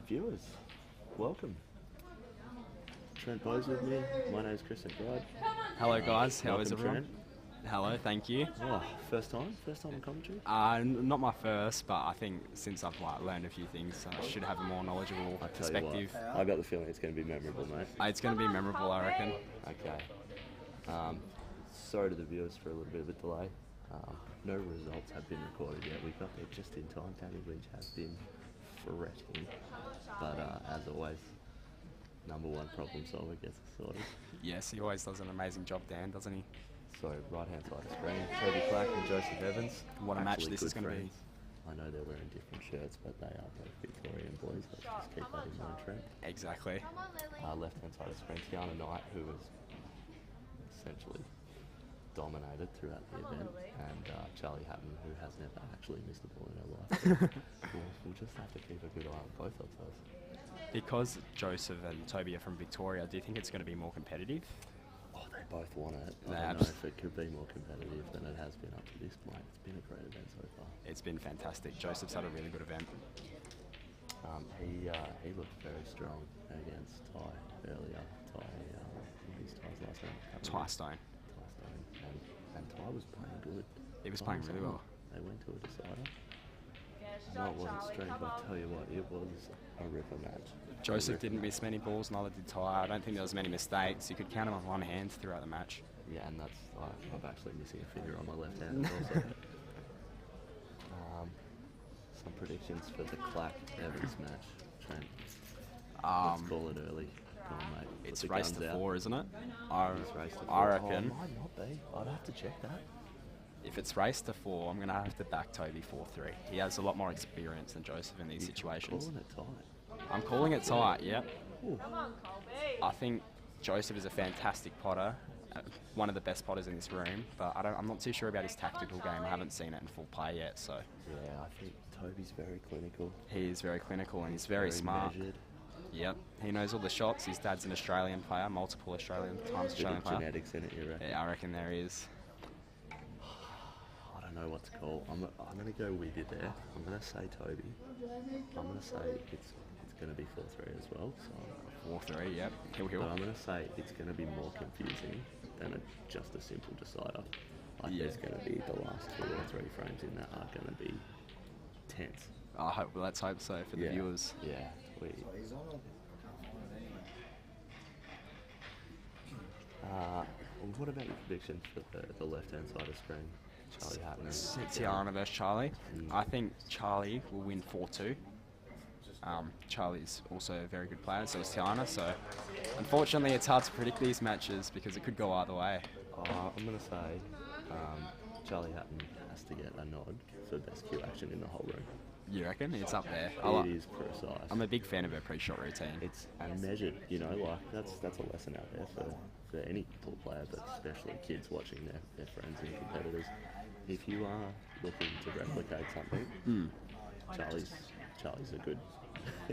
Viewers, welcome. Trent Bose with me. My name's Chris McBride. Hello guys, how is Welcome, everyone? Trent. Hello, thank you. Oh, first time in commentary? Not my first, but I think since I've learned a few things, I should have a more knowledgeable perspective. I got the feeling it's going to be memorable, mate. It's going to be memorable, I reckon. Okay. Sorry to the viewers for a little bit of a delay. No results have been recorded yet. We got there just in time. Danny Leach has been fretting, but as always, number one problem solver gets it sorted. Yes, he always does an amazing job, Dan, doesn't he? So right hand side of the screen, Toby Clack and Joseph Evans. What a match this is going to be. I know they're wearing different shirts, but they are both Victorian boys. Let's just keep that in mind, Trent. Exactly. Left hand side of the screen, Tiarna Knight, who was essentially dominated throughout the event, and Charlie Hatton, who has never actually missed a ball in her life. We'll just have to keep a good eye on both of those. Because Joseph and Toby are from Victoria, do you think it's going to be more competitive? Oh, they both want it. I don't know if it could be more competitive than it has been up to this point. It's been a great event so far. It's been fantastic. Joseph's had a really good event. He looked very strong against Ty earlier. His Ty's last name? Tystone. And Ty was playing good. He was playing really well. They went to a decider. No, it wasn't strange, but I tell you what, it was a ripper match. Joseph didn't miss many balls, neither did Ty. I don't think there was many mistakes. You could count them on one hand throughout the match. Yeah, and that's I'm actually missing a finger on my left hand also. Some predictions for the Clack Evans match, Trent. Let's call it early. Come on, mate. It's race to 4, isn't it? I reckon. Oh, it might not be. I'd have to check that. If it's race to 4, I'm going to have to back Toby 4-3. He has a lot more experience than Joseph in these situations. Calling it tight. I'm calling it tight, yep. Come on, Colby. I think Joseph is a fantastic potter, one of the best potters in this room, but I'm not too sure about his tactical game. I haven't seen it in full play yet, so. Yeah, I think Toby's very clinical. He is very clinical and he's very smart. Measured. Yep, he knows all the shots. His dad's an Australian player, multiple Australian player. Genetics in it, you reckon? Yeah, I reckon there is. I don't know what to call. I'm going to go with you there. I'm going to say Toby. I'm going to say it's going to be 4-3 as well. So 4-3, yep. But I'm going to say it's going to be more confusing than just a simple decider. There's going to be the last 2 or 3 frames in that are going to be tense. Let's hope so for the viewers. Yeah. What about your predictions for the left-hand side of the screen? Charlie Hatton and Tiarna versus Charlie. I think Charlie will win 4-2. Charlie's also a very good player, so is Tiarna. So unfortunately, it's hard to predict these matches because it could go either way. I'm going to say Charlie Hatton has to get a nod for best cue action in the whole room. You reckon? It's up there. It is precise. I'm a big fan of her pre-shot routine. It's measured, that's a lesson out there for any pool player, but especially kids watching their friends and competitors. If you are looking to replicate something, Charlie's a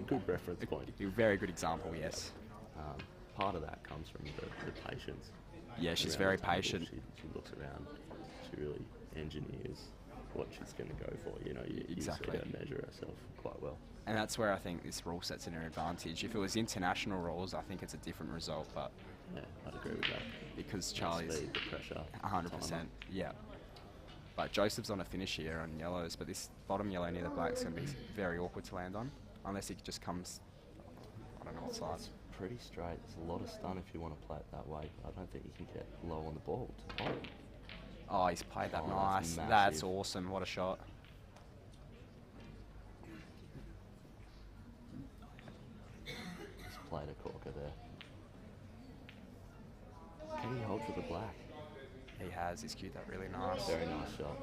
good reference point. A very good example, yes. Part of that comes from the patience. Yeah, she's very patient. She looks around. She really engineers what she's going to go for. Exactly. You see her measure herself quite well. And that's where I think this rule sets in her advantage. If it was international rules, I think it's a different result, but yeah, I'd agree with that. Because Charlie's the pressure, 100%, yeah. But Joseph's on a finish here on yellows, but this bottom yellow near the black is going to be very awkward to land on, unless he just comes, I don't know what side. It's pretty straight. There's a lot of stun if you want to play it that way, but I don't think you can get low on the ball. Oh, he's played that nice. That's awesome. What a shot. Just played a corker there. Can he hold for the black? He has. He's cued that really nice. Very nice shot.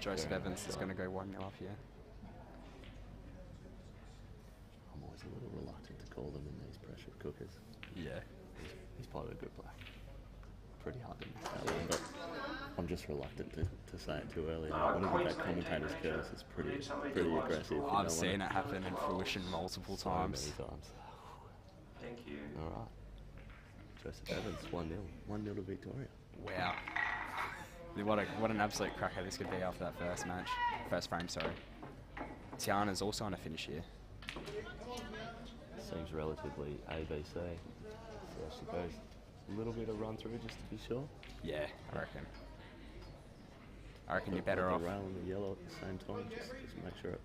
Joseph Evans is going to go 1-0 up here. I'm always a little reluctant to call them in these pressure cookers. Yeah. He's played a good black. Pretty hard to miss that one, but I'm just reluctant to say it too early. I want to get that commentator's curse. It's pretty aggressive. I've seen it happen in fruition multiple times. Many times. Thank you. All right. Joseph Evans, 1-0. 1-0 to Victoria. Wow. What an absolute cracker this could be after that first frame, sorry. Tiarna's also on a finish here. Seems relatively ABC. So there she goes. A little bit of run through just to be sure. Yeah, I reckon. I reckon you're better off. The rail and the yellow at the same time, just make sure it.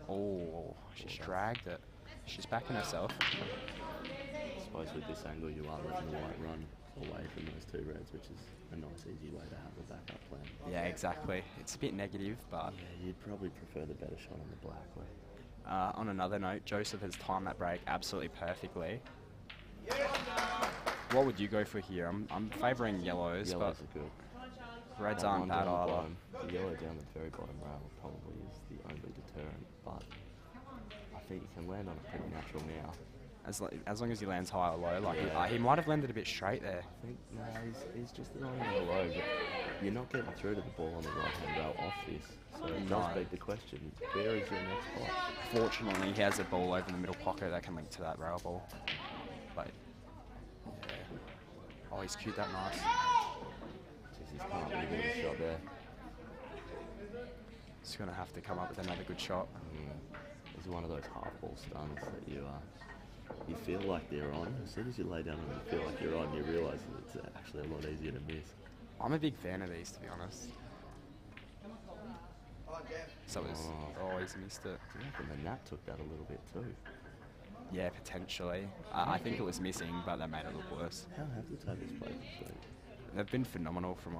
Oh, she's dragged it. She's backing herself. I suppose with this angle you are letting the white run away from those two reds, which is a nice easy way to have a backup plan. Yeah, exactly. It's a bit negative, but... Yeah, you'd probably prefer the better shot on the black way. On another note, Joseph has timed that break absolutely perfectly. What would you go for here? I'm favouring yellows, Yellows but are good. reds That aren't one bad down the either. bottom, the yellow down the very bottom rail probably is the only deterrent, but I think you can land on a pretty natural now. As long as he lands high or low, like Yeah. he might have landed a bit straight there. I think, no, he's just a little low, but you're not getting through to the ball on the right-hand rail off this. So it does beg the question, where is your next pot? Fortunately, he has a ball over in the middle pocket that can link to that rail ball. But, yeah. Oh, he's cued that nice. Jeez, he's come up with a bit of a shot there. He's going to have to come up with another good shot. It's one of those half-ball stuns that you feel like they're on. As soon as you lay down and you feel like you're on, you realise that it's actually a lot easier to miss. I'm a big fan of these, to be honest. So he's missed it. I reckon the Nat took that a little bit too. Yeah, potentially. I think it was missing, but that made it look worse. How have the Toby's played this week? They've been phenomenal from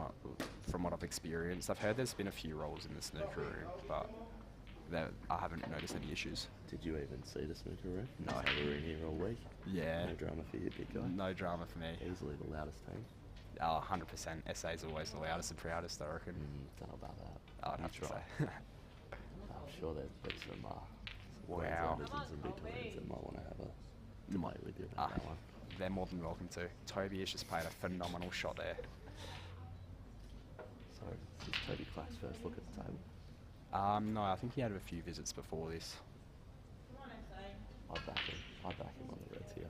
what I've experienced. I've heard there's been a few rolls in the snooker room, but I haven't noticed any issues. Did you even see the snooker room? No. So we were in here all week. Yeah. No drama for you, big guy. No drama for me. Easily the loudest team. 100%. SA's always the loudest and proudest, I reckon. Don't know about that. I'd have to try. say. I'm sure there's been some Wow. Queenslanders and some Victorians that might want to have a fight with you about that one. They're more than welcome to. Toby has just played a phenomenal shot there. So, this is Toby Clack's first look at the table. No, I think he had a few visits before this. I'd back him on the reds here.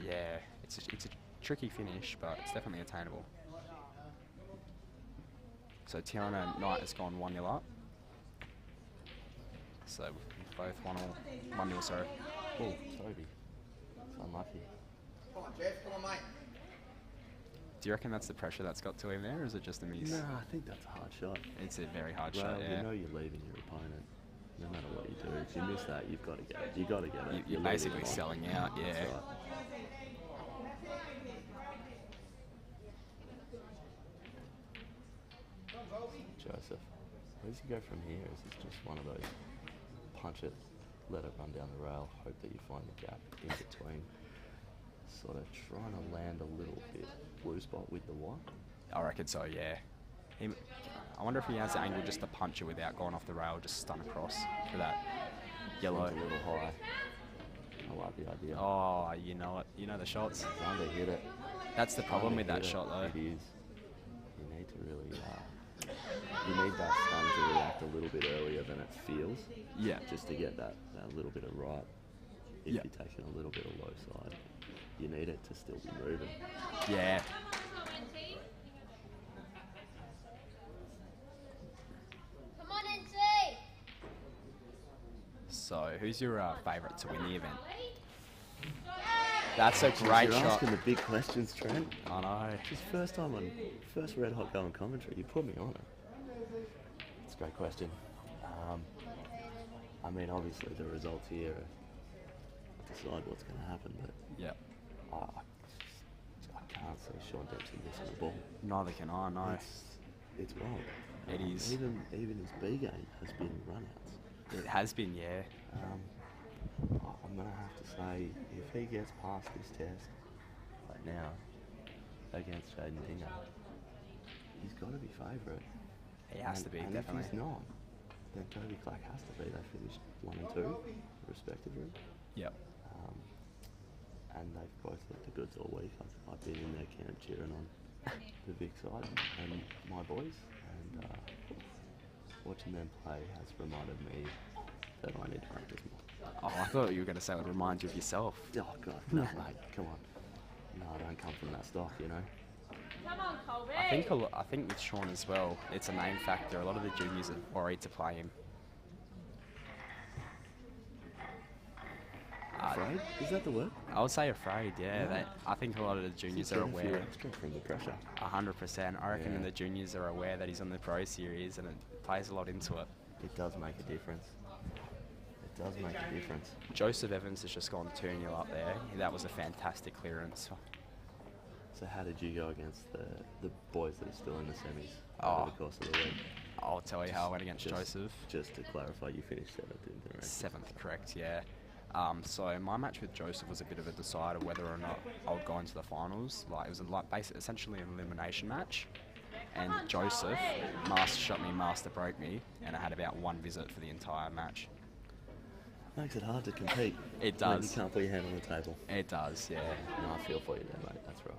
Yeah, it's a tricky finish, but it's definitely attainable. So Tiarna Knight has gone 1-0 up. So both 1-0, sorry. Oh, Toby. It's unlucky. Come on, Jeff. Come on, mate. Do you reckon that's the pressure that's got to him there, or is it just a miss? No, I think that's a hard shot. It's a very hard Well, shot, yeah. you know you're leaving your opponent. No matter what you do, if you miss that, you've got to get it. You've got to get it. You're basically selling out, yeah. That's right. Joseph, where does he go from here? Is this just one of those punch it, let it run down the rail, hope that you find the gap in between? Sort of trying to land a little bit blue spot with the white? I reckon so, yeah. I wonder if he has the angle just to punch it without going off the rail, just stun across for that yellow. Seems a little high. I like the idea. Oh, you know it. You know the shots. Under hit it. That's the problem with that Hit it. shot, though. It is. You need to really, you need that stun to react a little bit earlier than it feels. Yeah. Just to get that little bit of right. If Yeah. you're taking a little bit of low side, you need it to still be moving. Yeah. Come on, NC! So, who's your favourite to win the event? That's a great You're shot. asking the big questions, Trent. I know. Just first red hot going commentary. You put me on it. It's a great question. I mean, obviously the results here decide what's going to happen, but Yeah. I can't see Sean Dempsey missing the ball. Neither can I, no. It's wrong. It is. Even his B game has been runouts. It has been, yeah. I'm going to have to say, if he gets past this test right now against Jaden Dinger, he's got to be favourite. He has to be, and definitely. if he's not, then Toby Clack has to be. They finished 1 and 2, respectively. Yep. And they've both looked the goods all week. I've been in their camp cheering on the Vic side and my boys, and watching them play has reminded me that I need to practice more. Oh, I thought you were going to say it would remind you of yourself. Oh God, no mate, come on. No, I don't come from that stock, you know. Come on, Colby! I think with Sean as well, it's a name factor. A lot of the juniors are worried to play him. Afraid? Is that the word? I would say afraid, yeah. I think a lot of the juniors are aware. Extra from the pressure. 100%. I reckon Yeah. the juniors are aware that he's on the Pro Series and it plays a lot into it. It does make a difference. It does make a difference. Joseph Evans has just gone 2-0 up there. That was a fantastic clearance. So how did you go against the boys that are still in the semis Oh. over the course of the week? I'll tell you how I went against Joseph. Just to clarify, you finished 7th in the rankings. 7th, correct, yeah. So my match with Joseph was a bit of a decider whether or not I would go into the finals. Like it was essentially an elimination match. And Joseph master shot me, master broke me, and I had about one visit for the entire match. Makes it hard to compete. It when does. you can't put your hand on the table. It does, yeah. No, I feel for you there, mate. That's rough.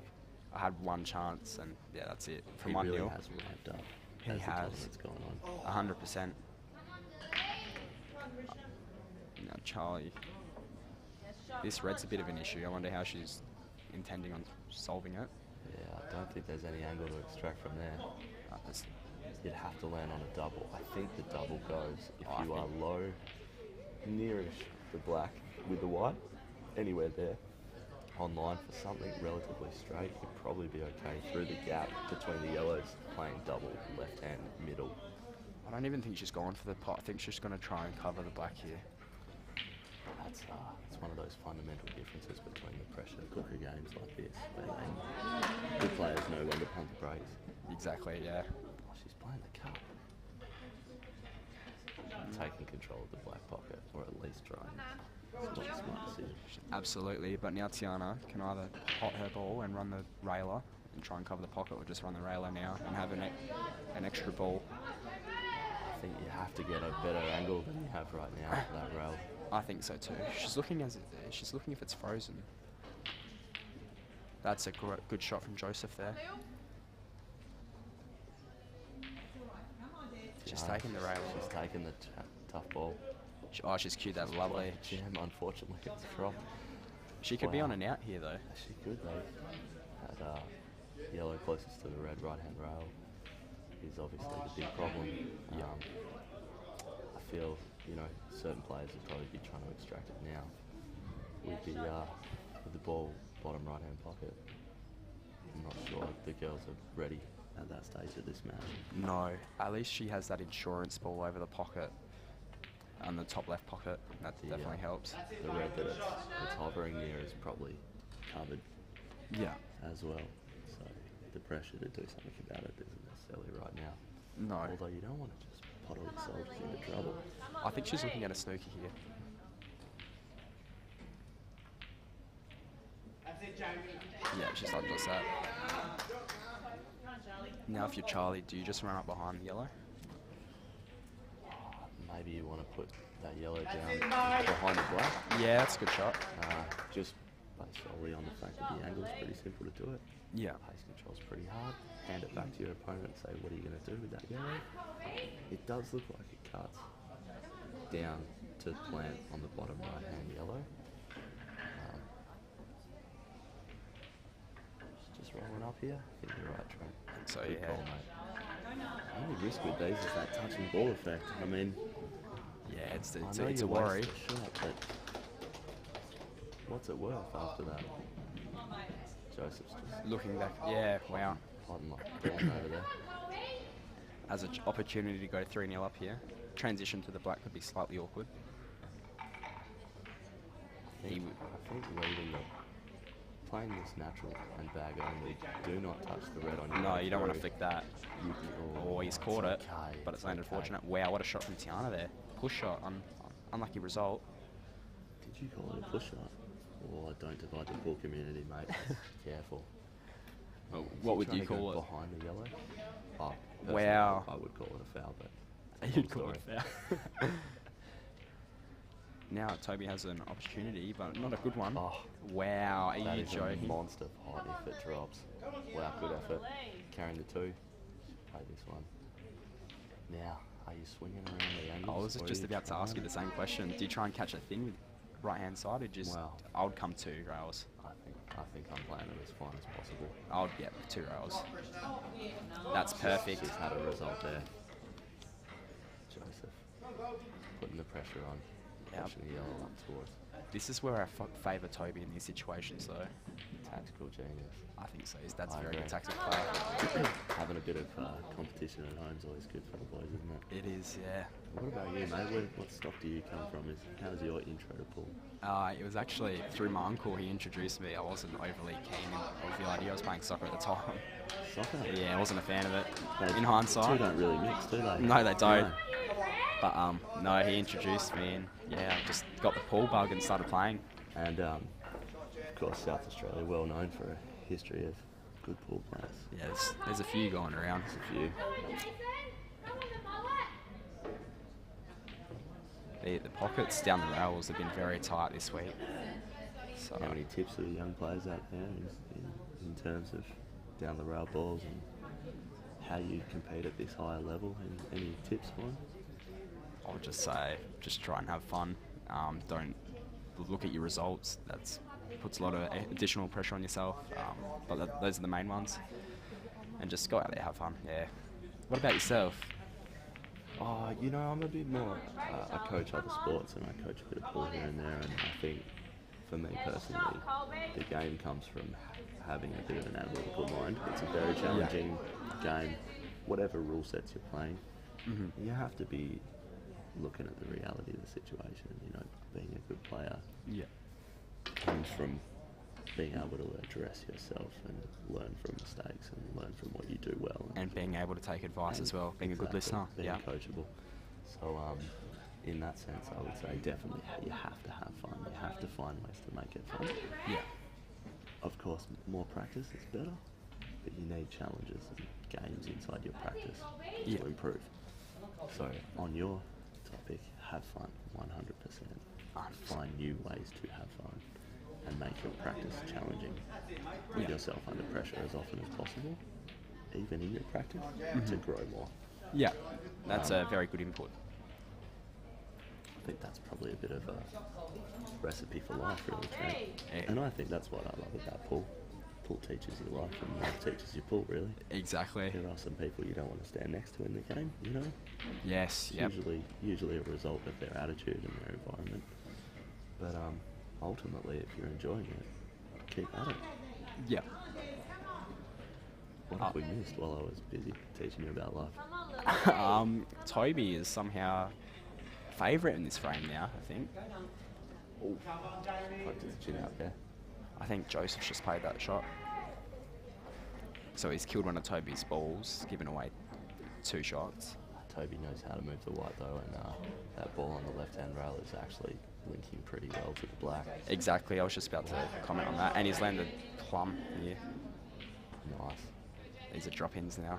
I had one chance, and yeah, that's it. From He 1-0. really has ramped up. He as the has. tournament's gone on. 100%. Now, Charlie. This red's a bit of an issue. I wonder how she's intending on solving it. Yeah, I don't think there's any angle to extract from there. You'd have to land on a double. I think the double goes if Oh, I you are think- low, nearish the black with the white, anywhere there. Online for something relatively straight, you'd probably be okay through the gap between the yellows, playing double, left hand, middle. I don't even think she's going for the pot. I think she's going to try and cover the black here. That's it's one of those fundamental differences between the pressure cooker games like this, where good players know when to pump the brakes. Exactly, yeah. Oh, she's playing the cup. Taking control of the black pocket, or at least trying. It's not a smart decision. Absolutely, but now Tiarna can either pot her ball and run the railer and try and cover the pocket, or just run the railer now and have an extra ball. I think you have to get a better angle than you have right now for that rail. I think so too. She's looking if it's frozen. That's a good shot from Joseph there. She's taking the rail. She's taking the tough ball. Oh, she's cued that lovely. Jam, unfortunately, it's dropped. She could be Wow. on an out here though. She could, though. Had yellow closest to the red right-hand rail is obviously the big problem. I feel, certain players would probably be trying to extract it now with the ball bottom right-hand pocket. I'm not sure the girls are ready at that stage of this match. No, at least she has that insurance ball over the pocket and the top left pocket. That definitely helps. The red that it's hovering near is probably covered Yeah. as well. So the pressure to do something about it isn't necessarily right now. No. Although you don't want to just pot all your soldiers into trouble. I think she's looking at a snooker here. Yeah, she's not does that. Now if you're Charlie, do you just run up behind the yellow? Maybe you want to put that yellow down behind the black. Yeah, that's a good shot. Just based solely on the fact that the angle is pretty simple to do it. Yeah. Pace control's pretty hard. Hand it back to your opponent and say, what are you going to do with that yellow? It does look like it cuts down to plant on the bottom right-hand yellow. Just rolling up here. I think you're right, Trent. So Good yeah. call, mate. The only risk with these is that touching ball effect. I mean, Yeah, it's I a know you worry. wasted a shot, but what's it worth after that? Joseph's just Looking back, yeah, wow. plotting like down over there. As an opportunity to go 3-0 up here. Transition to the black could be slightly awkward. I think leaving playing this natural and bag only. Do not touch the red on your No, way you don't want to through. flick that. Oh, he's caught it, okay, but it's landed okay. fortunate. Wow, what a shot from Tiarna there. Push shot, unlucky result. Did you call it a push shot? Oh, don't divide the pool community, mate. Careful. Well, Is what he would trying you to go call it? behind the yellow? Oh, personally, Wow. I would call it a foul, but You'd long call it story. foul. Now Toby has an opportunity, but not a good one. Oh, Wow, are that you is a joking? monster fight if it drops. Wow, good effort. Carrying the two. Play this one. Now, are you swinging around the angles? I was or are just you about to ask you trying the same question. Do you try and catch a thin with right hand side, or just Wow. I would come 2 rails. I think I'm playing it as fine as possible. I would get 2 rails. That's perfect. She's had a result there. Joseph putting the pressure on. Yeah. pushing the yellow up towards. This is where I favour Toby in these situations, though. Tactical genius. I think so. His dad's a I very agree. good tactical player. Having a bit of competition at home is always good for the boys, isn't it? It is, yeah. What about you, mate? What stock do you come from? How's your intro to pool? It was actually through my uncle. He introduced me. I wasn't overly keen with the idea. I was playing soccer at the time. Soccer? Yeah, I wasn't a fan of it. They- In hindsight. Two don't really mix, do they? No, they don't. No. But no, he introduced me, and yeah, I just got the pool bug and started playing. And of course, South Australia, well known for a history of good pool players. Yeah, there's a few going around. There's a few. The pockets down the rails have been very tight this week. So How many tips for the young players out there in terms of down the rail balls and how you compete at this higher level? And any tips for them? I would just say, just try and have fun. Don't look at your results. That puts a lot of additional pressure on yourself. But those are the main ones. And just go out there, have fun. Yeah. What about yourself? Oh, you know, I'm a bit more. I coach other sports and I coach a bit of pool here and there, and I think for me personally, the game comes from having a bit of an analytical mind. It's a very challenging game. Whatever rule sets you're playing, you have to be looking at the reality of the situation. You know, being a good player Yeah. comes from being able to address yourself and learn from mistakes and learn from what you do well. And being able to take advice as well, being a good Exactly, listener. being Yeah. coachable. So in that sense, I would say definitely you have to have fun. You have to find ways to make it fun. Yeah. Of course, more practice is better, but you need challenges and games inside your practice to improve. So on your topic, have fun 100%. Find new ways to have fun and make your practice challenging. Put yourself under pressure as often as possible, even in your practice, to grow more. Yeah. That's a very good input. I think that's probably a bit of a recipe for life, really, Trent. Yeah. And I think that's what I love about pool. Pool teaches you life, and life teaches you pool, really. Exactly. There are some people you don't want to stand next to in the game, you know? Yes. Yep. Usually a result of their attitude and their environment. But ultimately, if you're enjoying it, keep at it. Yeah. What have we missed while I was busy teaching you about life? Toby is somehow favourite in this frame now, I think. Oh, poked his chin out there. I think Joseph's just played that shot. So he's killed one of Toby's balls, given away 2 shots. Toby knows how to move the white though, and that ball on the left-hand rail is actually linking pretty well to the black. Exactly, I was just about to comment on that. And he's landed plumb here. Nice. These are drop-ins now.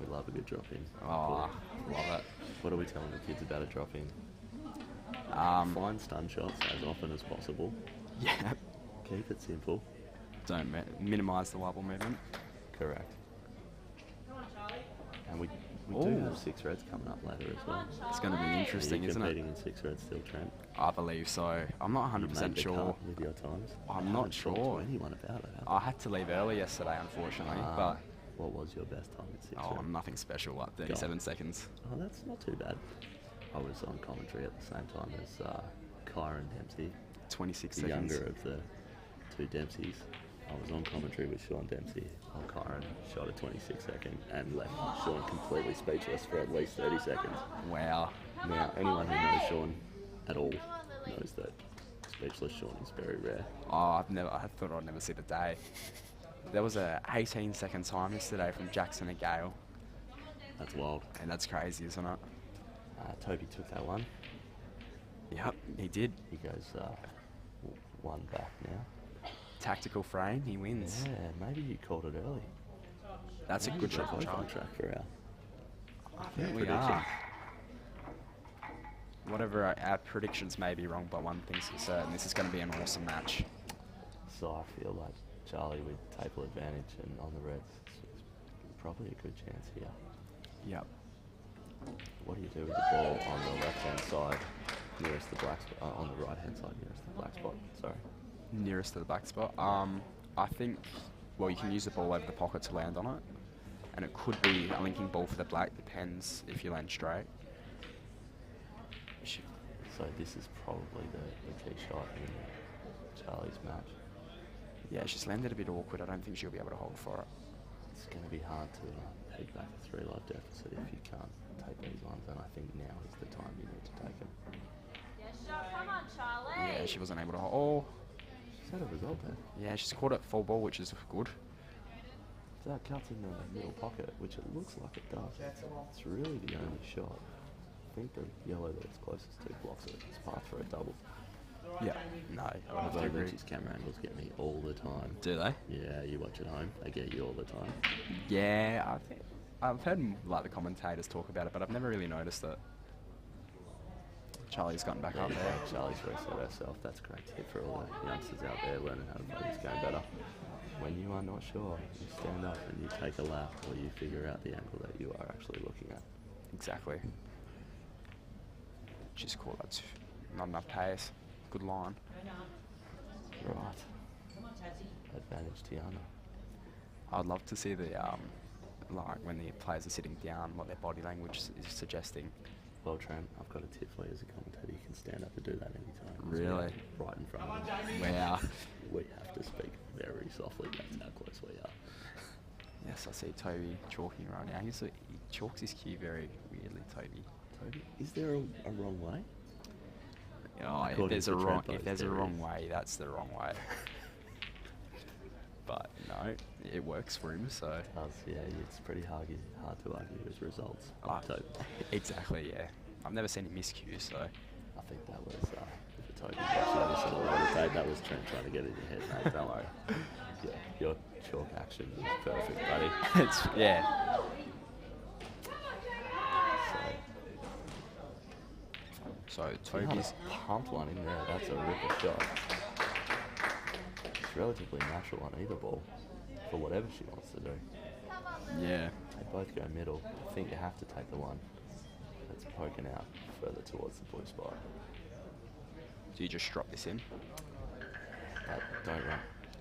We love a good drop-in. Oh, love it. What are we telling the kids about a drop-in? Find stun shots as often as possible. Yeah. Keep it simple. Don't minimise the wobble movement. Correct. And we do Ooh. have 6 reds coming up later as well. It's going to be interesting, Are you isn't it? competing in 6 reds still, Trent? I believe so. I'm not You made 100% the sure. cut with your times? I'm You not haven't talked sure. to anyone about it, have I had to leave early yesterday, unfortunately, you? but What was your best time in 6 reds? nothing special, like 37 seconds. Oh, that's not too bad. I was on commentary at the same time as Kyron Dempsey, 26 the seconds. younger of the 2 Dempseys. I was on commentary with Sean Dempsey. Kyron shot a 26-second and left Sean completely speechless for at least 30 seconds. Wow. Now, anyone who knows Sean at all knows that speechless Sean is very rare. I thought I'd never see the day. There was a 18-second time yesterday from Jackson and Gale, That's wild. and that's crazy, isn't it? Toby took that one. Yep, he did. He goes 1 back now. Tactical frame, he wins. Yeah, maybe you called it early. That's a Maybe good we're shot from both on Charlie. track for our I think we predictions. are. Whatever our predictions may be wrong, but one thing's for certain, this is going to be an awesome match. So I feel like Charlie with table advantage and on the reds, it's probably a good chance here. Yep. What do you do with the ball on the left-hand side nearest the black spot? On the right-hand side nearest the black spot. Sorry. Nearest to the back spot. I think, well, you can use the ball over the pocket to land on it, and it could be a linking ball for the black. Depends if you land straight. So this is probably the key shot in Charlie's match. Yeah, she's landed a bit awkward. I don't think she'll be able to hold for it. It's going to be hard to head back a 3-love deficit if you can't take these ones, and I think now is the time you need to take them. Yes, shot. Come on, Charlie. Yeah, she wasn't able to hold. She's had a result there. Yeah, she's caught it full ball, which is good. So that cuts in the middle pocket, which it looks like it does. It's really the only shot. I think the yellow that it's closest to blocks it. It's path for a double. Yeah. No, I would have to Although agree. Lindsay's camera angles get me all the time. Do they? Yeah, you watch at home, they get you all the time. Yeah, I've heard like the commentators talk about it, but I've never really noticed it. Charlie's gotten back up there. Charlie's reset herself. That's a great tip for all the youngsters out there learning how to play this game better. When you are not sure, you stand up and you take a lap, or you figure out the angle that you are actually looking at. Exactly. She's caught that. Not enough pace. Good line. Right. Advantage Tiarna. I'd love to see the like when the players are sitting down, what their body language is suggesting. Well, Trent, I've got a tip for you as a commentator. You can stand up and do that anytime. Really? Right in front of us. Wow. We have to speak very softly. That's how close we are. Yes, I see Toby chalking right now. He chalks his cue very weirdly, Toby. Toby, is there a wrong way? Oh, if According there's to a wrong, Trent, if there's a there wrong is. way, that's the wrong way. But no, it works for him. So Yeah, it's pretty hard to argue his results. Ah, Toby. exactly, yeah. I've never seen him miss cues, so I think that was for Toby. Watching this on a lot of tape, that was Trent trying to get in your head, mate. Don't worry. Yeah, your chalk action is perfect, buddy. it's yeah. So Toby's Toby's pumped one in there. That's a ripper shot. It's relatively natural on either ball for whatever she wants to do. yeah. They both go middle. I think you have to take the one that's poking out further towards the blue spot. Do you just drop this in? Don't run.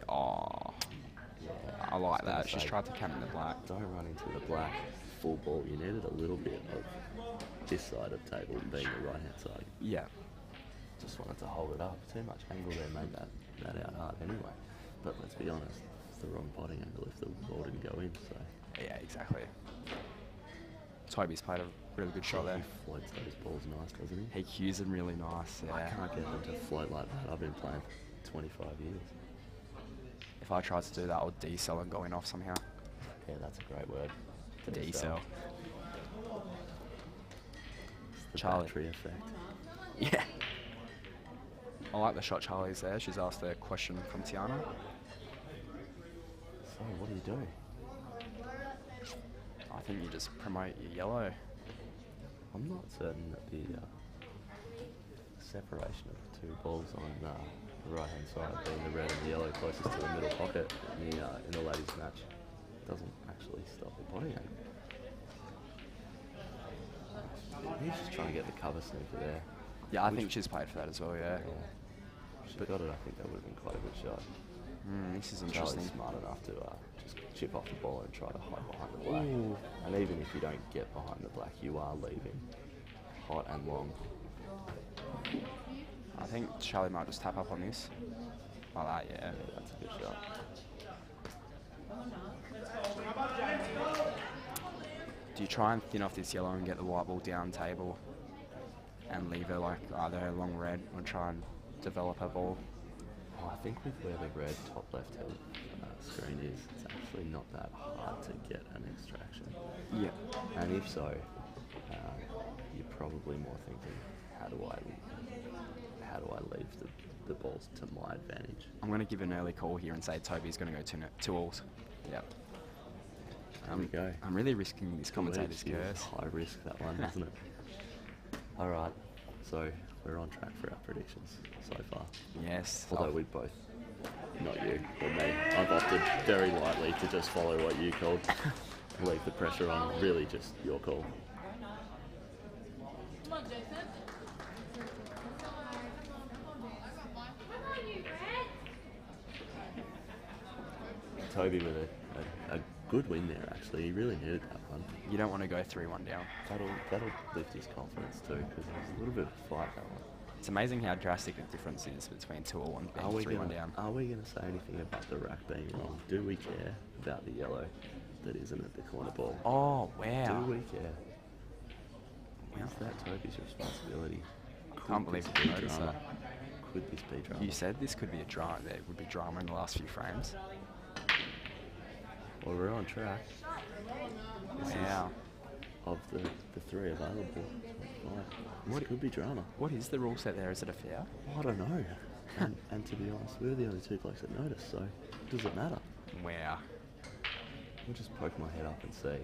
Oh, Yeah, I like was gonna that. She's say, tried to count in the black. Don't run into the black full ball. You needed a little bit of this side of table being the right hand side. Yeah. Just wanted to hold it up. Too much angle there made that out hard anyway. But let's be honest, it's the wrong potting angle if the ball didn't go in. So Yeah, exactly. Toby's played a really good shot there. he floats those balls nice, doesn't he? He cues them really nice. I Yeah. can't get them to float like that. I've been playing for 25 years. If I tried to do that, I would decel and go in off somehow. Yeah, that's a great word. Decel. It's the Charlie. battery effect. Yeah. I like the shot Charlie's there. She's asked a question from Tiarna. So what do you do? I think you just promote your yellow. I'm not certain that the separation of the two balls on the right hand side, being the red and the yellow closest to the middle pocket in the ladies match, doesn't actually stop the potting angle. He's just trying to get the cover snooker there. Yeah, I think she's played for that as well, yeah. If she got it, I think that would have been quite a good shot. This is Charlie's interesting. smart enough to just chip off the ball and try to hide behind the black. Ooh. And even if you don't get behind the black, you are leaving hot and long. I think Charlie might just tap up on this. Like that, yeah. Yeah, that's a good shot. Do you try and thin off this yellow and get the white ball down table and leave her like either her long red or try and develop her ball? Oh, I think with where the red top left hand screen is, it's actually not that hard to get an extraction. Yeah. And if so, you're probably more thinking, how do I leave the balls to my advantage? I'm going to give an early call here and say Toby's going to go 2-alls. Yep. There we go. I'm really risking this commentator's It was curse. high risk, that one, wasn't it? All right, so we're on track for our predictions so far. Yes. Although we both, not you or me, I've opted very lightly to just follow what you called. Leave the pressure on, really just your call. Come on, Jason. Come on, you Red. Toby with a good win there, actually. He really needed that one. You don't want to go 3-1 down. That'll lift his confidence too, because it was a little bit of a fight, that one. It's amazing how drastic the difference is between 2-1 and Are we 3-1 gonna down. Are we gonna say anything about the rack being wrong? Do we care about the yellow that isn't at the corner ball? Oh, wow. Do we care? Is that Toby's responsibility? Can't believe this you be noticed drama? that. Could this be drama? You said this could be a drama. There would be drama in the last few frames. Well, we're on track. This is Wow. of the three available. This What- could be drama. What is the rule set there? Is it a foul? I don't know. And to be honest, we're the only two blokes that noticed, so does it matter? Wow. We'll just poke my head up and see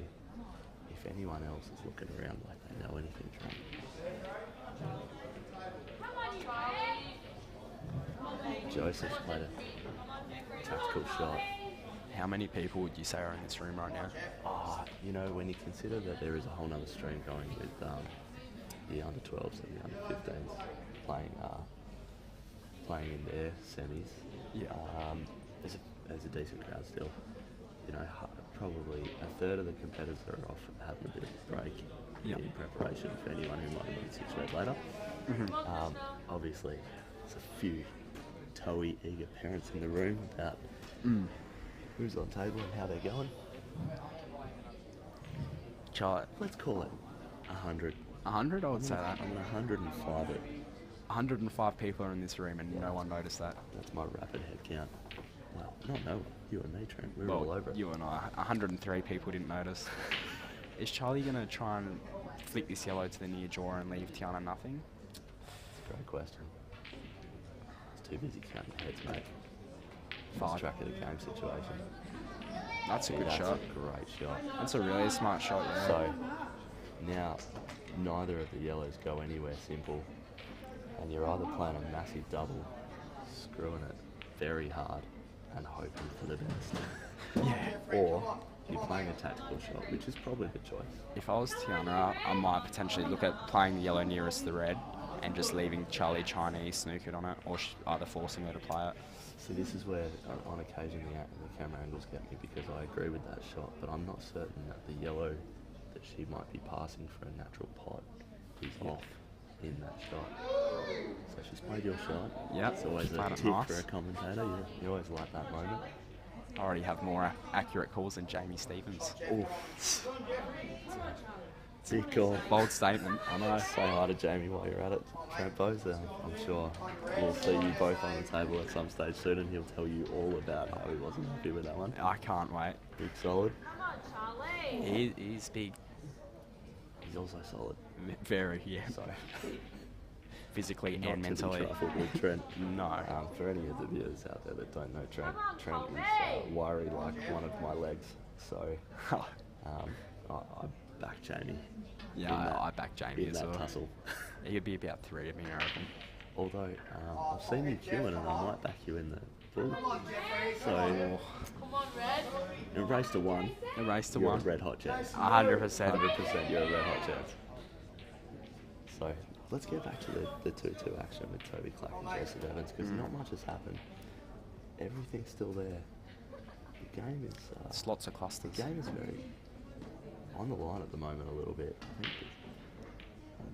if anyone else is looking around like they know anything drama. Joseph's played a tactical shot. How many people would you say are in this room right now? You know, when you consider that there is a whole other stream going with the under 12s and the under 15s playing in their semis, Yeah. there's a decent crowd still. You know, probably a third of the competitors are off having a bit of a break Yeah. in preparation for anyone who might have been 6 red later. Obviously, there's a few Toby eager parents in the room about who's on table and how they're going. Charlotte, Let's call it 100. 100? I would say that. I'm gonna 105 it. 105 people are in this room and no one noticed that. That's my rapid head count. Well, not no one. You and me, Trent. We're all over it. You and I. 103 people didn't notice. Is Charlie going to try and flick this yellow to the near draw and leave Tiarna nothing? It's a great question. It's too busy counting heads, mate. Five. Lost track of the game situation. That's a good That's shot. a great shot. That's a really smart shot, yeah. So, now, neither of the yellows go anywhere simple. And you're either playing a massive double, screwing it very hard, and hoping for the best. Yeah. Or you're playing a tactical shot, which is probably the choice. If I was Tiarna, I might potentially look at playing the yellow nearest the red and just leaving Charlie Chinese snook it on it, or either forcing her to play it. So this is where, on occasion, the camera angles get me, because I agree with that shot, but I'm not certain that the yellow that she might be passing for a natural pot is off in that shot. So she's played your shot. Yep, It's always she's a played it tick nice. for a commentator. You always like that moment. I already have more accurate calls than Jamie Stevens. Oof. Big call. Bold statement. I know. Say hi to Jamie while you're at it, Trent Bose. I'm sure we'll see you both on the table at some stage soon, and he'll tell you all about how he wasn't happy with that one. I can't wait. Big solid. Come on, Charlie. He's big. He's also solid. Very, yeah. So Physically not and to be mentally. trifled with Trent. No. For any of the viewers out there that don't know Trent, Come on, Trent is Toby. wiry like one of my legs. So I back Jamie. Yeah, in that- I back Jamie in as that well. tussle. He'd be about 3 of me, I reckon. Although I've seen you queuing, and I might back you in the bull. So Come on, Red. in race to 1, A race to you're one. a red hot chance. 100%. 100% you're a red hot chance. So let's get back to the 2-2 action with Toby, Clack and Joseph Evans, because not much has happened. Everything's still there. The game is It's lots of clusters. the game is very on the line at the moment a little bit. I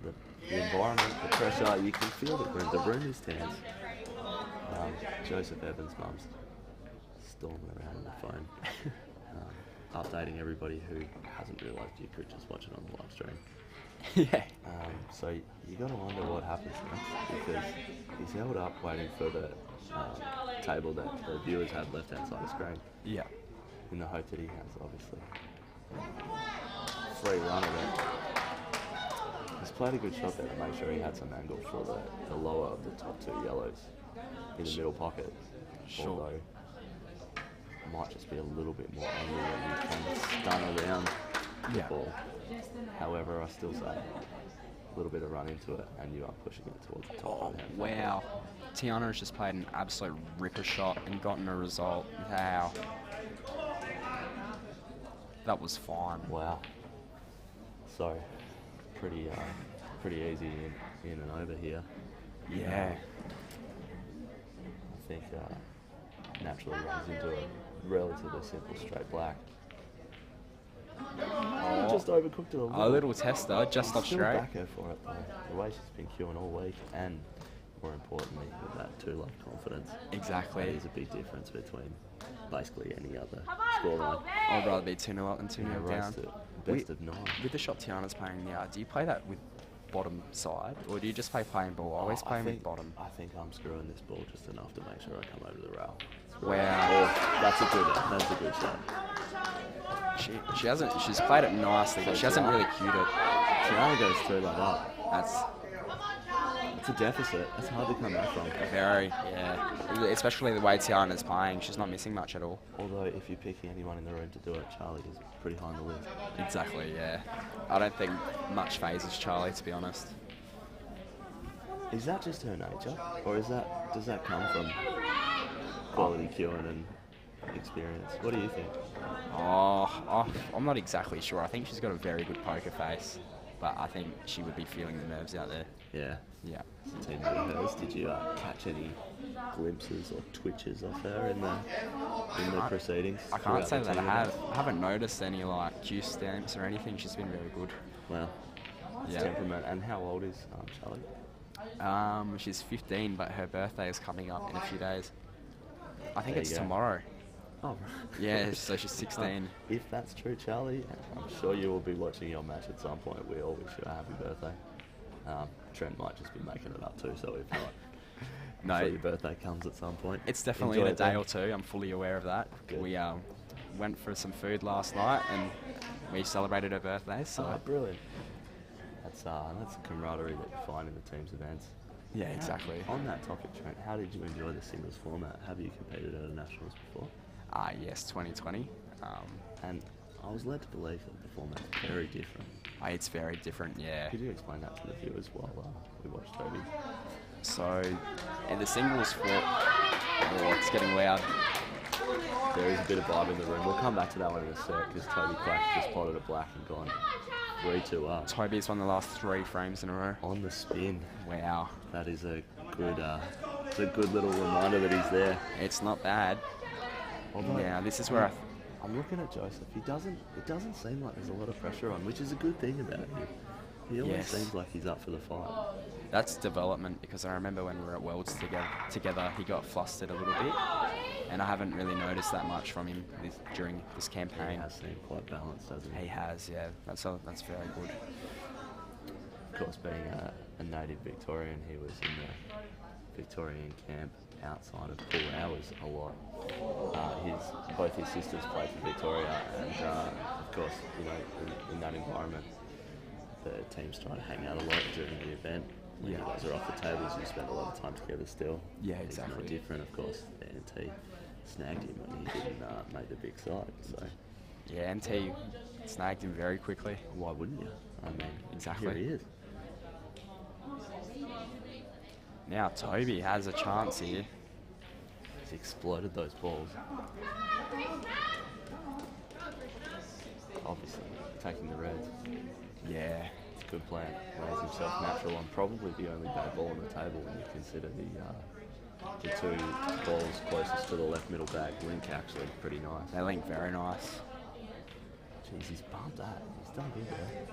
think the environment, the pressure, you can feel the room is tense. Joseph Evans' mum's storming around on the phone, updating everybody who hasn't realised you could just watch it on the live stream. Yeah. So you got to wonder what happens next, because he's held up waiting for the table that the viewers have left hand side of the screen, Yeah. in the hope that he has obviously free run of it. He's played a good shot there to make sure he had some angle for the lower of the top 2 yellows in the middle pocket. Sure. Although it might just be a little bit more angle when you can stun around the Yeah. ball. However, I still say a little bit of run into it, and you are pushing it towards the top. Oh, right-hand wow. Tiarna has just played an absolute ripper shot and gotten a result. Wow. That was fine. Wow. So, pretty easy in and over here. Yeah. I think naturally runs into a relatively simple straight black. Oh, just overcooked it a little. A little tester, just off Still straight. back her for it though. The way she's been queuing all week, and more importantly, with that 2-love confidence. Exactly. That is a big difference between basically any other scoreline. I'd rather be 2-0 up than 2-0 down. Best of 9. With the shot Tiarna's playing now, do you play that with bottom side, or do you just play plain ball? I always play with bottom. I think I'm screwing this ball just enough to make sure I come over the rail. Wow. Oh, that's a good shot. She hasn't. She's played it nicely, but she hasn't really cued it. Tiarna goes through like that. That's It's a deficit. It's hard to come back from. very, yeah. Especially the way Tiarna's playing, she's not missing much at all. Although, if you're picking anyone in the room to do it, Charlie is pretty high on the list. Exactly, yeah. I don't think much phases Charlie, to be honest. Is that just her nature, or does that come from quality cueing and experience? What do you think? I'm not exactly sure. I think she's got a very good poker face, but I think she would be feeling the nerves out there. Yeah. Yeah. Teammate of hers. Did you catch any glimpses or twitches of her in the proceedings? I can't say that I have. I haven't noticed any like cue stamps or anything. She's been very good. Well, yeah. Temperament. And how old is Charlie? She's 15, but her birthday is coming up in a few days. I think There it's you go. tomorrow. Oh, right. Yeah, so she's 16. If that's true, Charlie, I'm sure you will be watching your match at some point. We all wish you a happy birthday. Trent might just be making it up too, so if not, I'm sure your birthday comes at some point. It's definitely Enjoy in a it day then. or two. I'm fully aware of that. Good. We went for some food last night and we celebrated her birthday. So Oh, brilliant. That's the camaraderie that you find in the team's events. yeah, exactly. On that topic, Trent, how did you enjoy the singles format? Have you competed at a nationals before? Yes, 2020. And I was led to believe that the format's very different. It's very different, yeah. Could you explain that to the viewers while we watch Toby? So, in the singles it's getting loud. There is a bit of vibe in the room. We'll come back to that one in a sec because Toby Clack just potted a black and gone 3-2 up. Toby's won the last 3 frames in a row. On the spin. Wow. That is a good little reminder that he's there. It's not bad. Although, Now, this is where I'm looking at Joseph. It doesn't seem like there's a lot of pressure on, which is a good thing about him. He always Yes. seems like he's up for the fight. that's development, because I remember when we were at Worlds together, he got flustered a little bit, and I haven't really noticed that much from him during this He campaign. has seemed quite balanced, hasn't he? He has, yeah. That's very good. Of course, being a native Victorian, he was in the Victorian camp outside of pool hours a lot. Both his sisters played for Victoria, and of course, in that environment, the teams try to hang out a lot during the event. When you guys are off the tables, you spend a lot of time together still. Yeah, It's no exactly. different, of course. The NT snagged him when he didn't make the big side. So Yeah, NT snagged him very quickly. why wouldn't you? I mean, Exactly. here he is. Now Toby has a chance here. He's exploded those balls. Obviously, taking the reds. Yeah. It's a good plan. Lays himself natural on probably the only bad ball on the table when you consider the 2 balls closest to the left middle bag link actually pretty nice. They link very nice. Jeez, he's bumped that. He's done good there.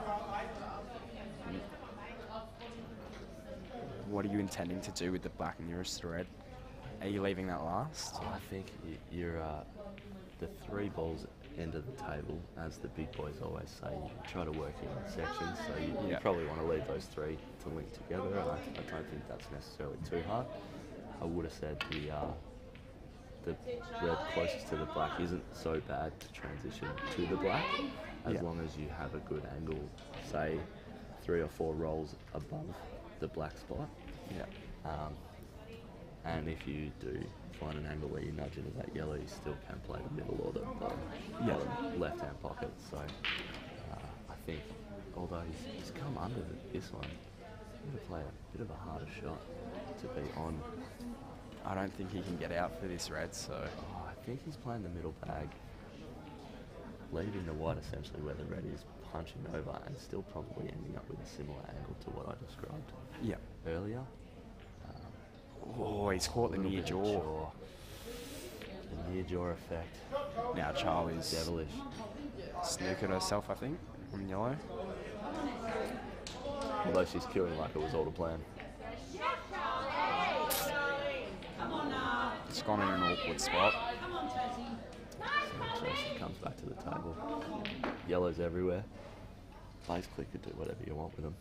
What are you intending to do with the black nearest to red? Are you leaving that last? I think you're the 3 balls end of the table, as the big boys always say, you try to work in sections, so you Yeah. probably want to leave those 3 to link together, and I don't think that's necessarily too hard. I would have said the red closest to the black isn't so bad to transition to the black, as Yeah. long as you have a good angle, say 3 or 4 rolls above the black spot. Yeah. And if you do find an angle where you nudge into that yellow, you still can play the middle or the bottom left-hand pocket. So I think, although he's come under this one, he's going to play a bit of a harder shot to be on. I don't think he can get out for this red, so I think he's playing the middle bag, leaving the white essentially where the red is, punching over and still probably ending up with a similar angle to what I described yeah. earlier. Oh, he's caught the Little near bit of jaw. The near jaw effect. Now Charlie's Devilish. snookered herself, I think, on yellow. Although she's queuing like it was all a plan. It's gone in an awkward spot. So Joseph comes back to the table. Yellows everywhere. Basically could do whatever you want with them.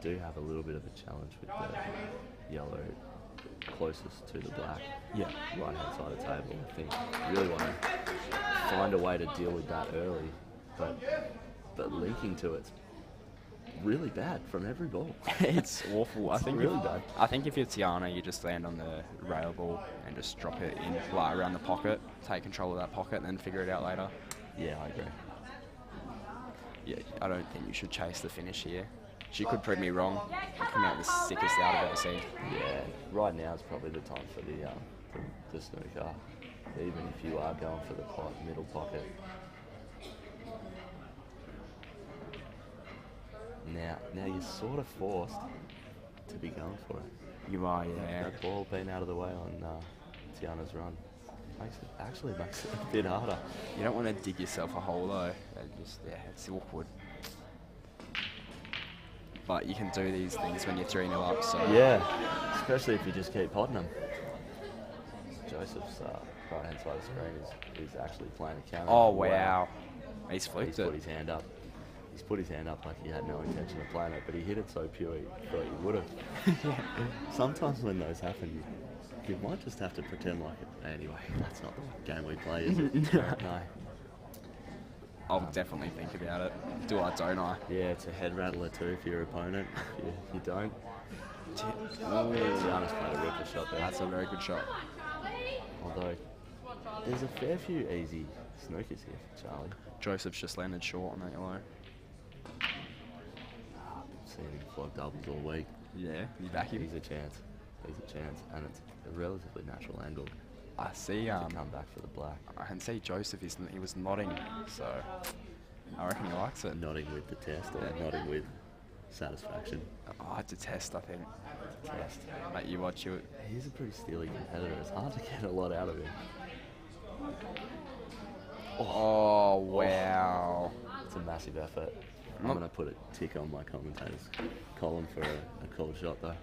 Do have a little bit of a challenge with the yellow closest to the black. Yeah. Right hand side of the table. I think you really want to find a way to deal with that early. But linking to it's really bad from every ball. It's awful. I think really bad. I think if you're Tiarna, you just land on the rail ball and just drop it in like around the pocket, take control of that pocket, and then figure it out later. Yeah, I agree. Yeah, I don't think you should chase the finish here. She could prove me wrong. Come out the sickest out I've ever seen. Yeah, right now is probably the time for the snooker, even if you are going for the middle pocket. Now you're sort of forced to be going for it. You are, yeah. That ball being out of the way on Tiarna's run actually makes it a bit harder. You don't want to dig yourself a hole though. It's awkward. But you can do these things when you're 3-0 up. So Yeah, especially if you just keep potting them. Joseph's right hand side of the screen is actually playing a counter. Oh wow, he's He's flipped put it. his hand up. He's put his hand up like he had no intention of playing it, but he hit it so pure he thought he would have. Sometimes when those happen, you might just have to pretend like it. Anyway, that's not the game we play, is it? No. I'll definitely think about it. Do I, don't I? Yeah, it's a head rattler too for your opponent. If you don't. Tiarna's played a ripper shot there. That's a very good shot. Although, there's a fair few easy snookers here for Charlie. Joseph's just landed short on that yellow. I've seen him flog doubles all week. Yeah, you back him? He's a chance. And it's a relatively natural angle I see. to come back for the black. I can see Joseph. He was nodding, so I reckon he likes it. Nodding with the test or nodding with satisfaction. Oh, it's a test, I think. Test. Mate, you watch it. He's a pretty steely competitor. It's hard to get a lot out of him. Oh wow. It's a massive effort. I'm going to put a tick on my commentator's column for a called shot though.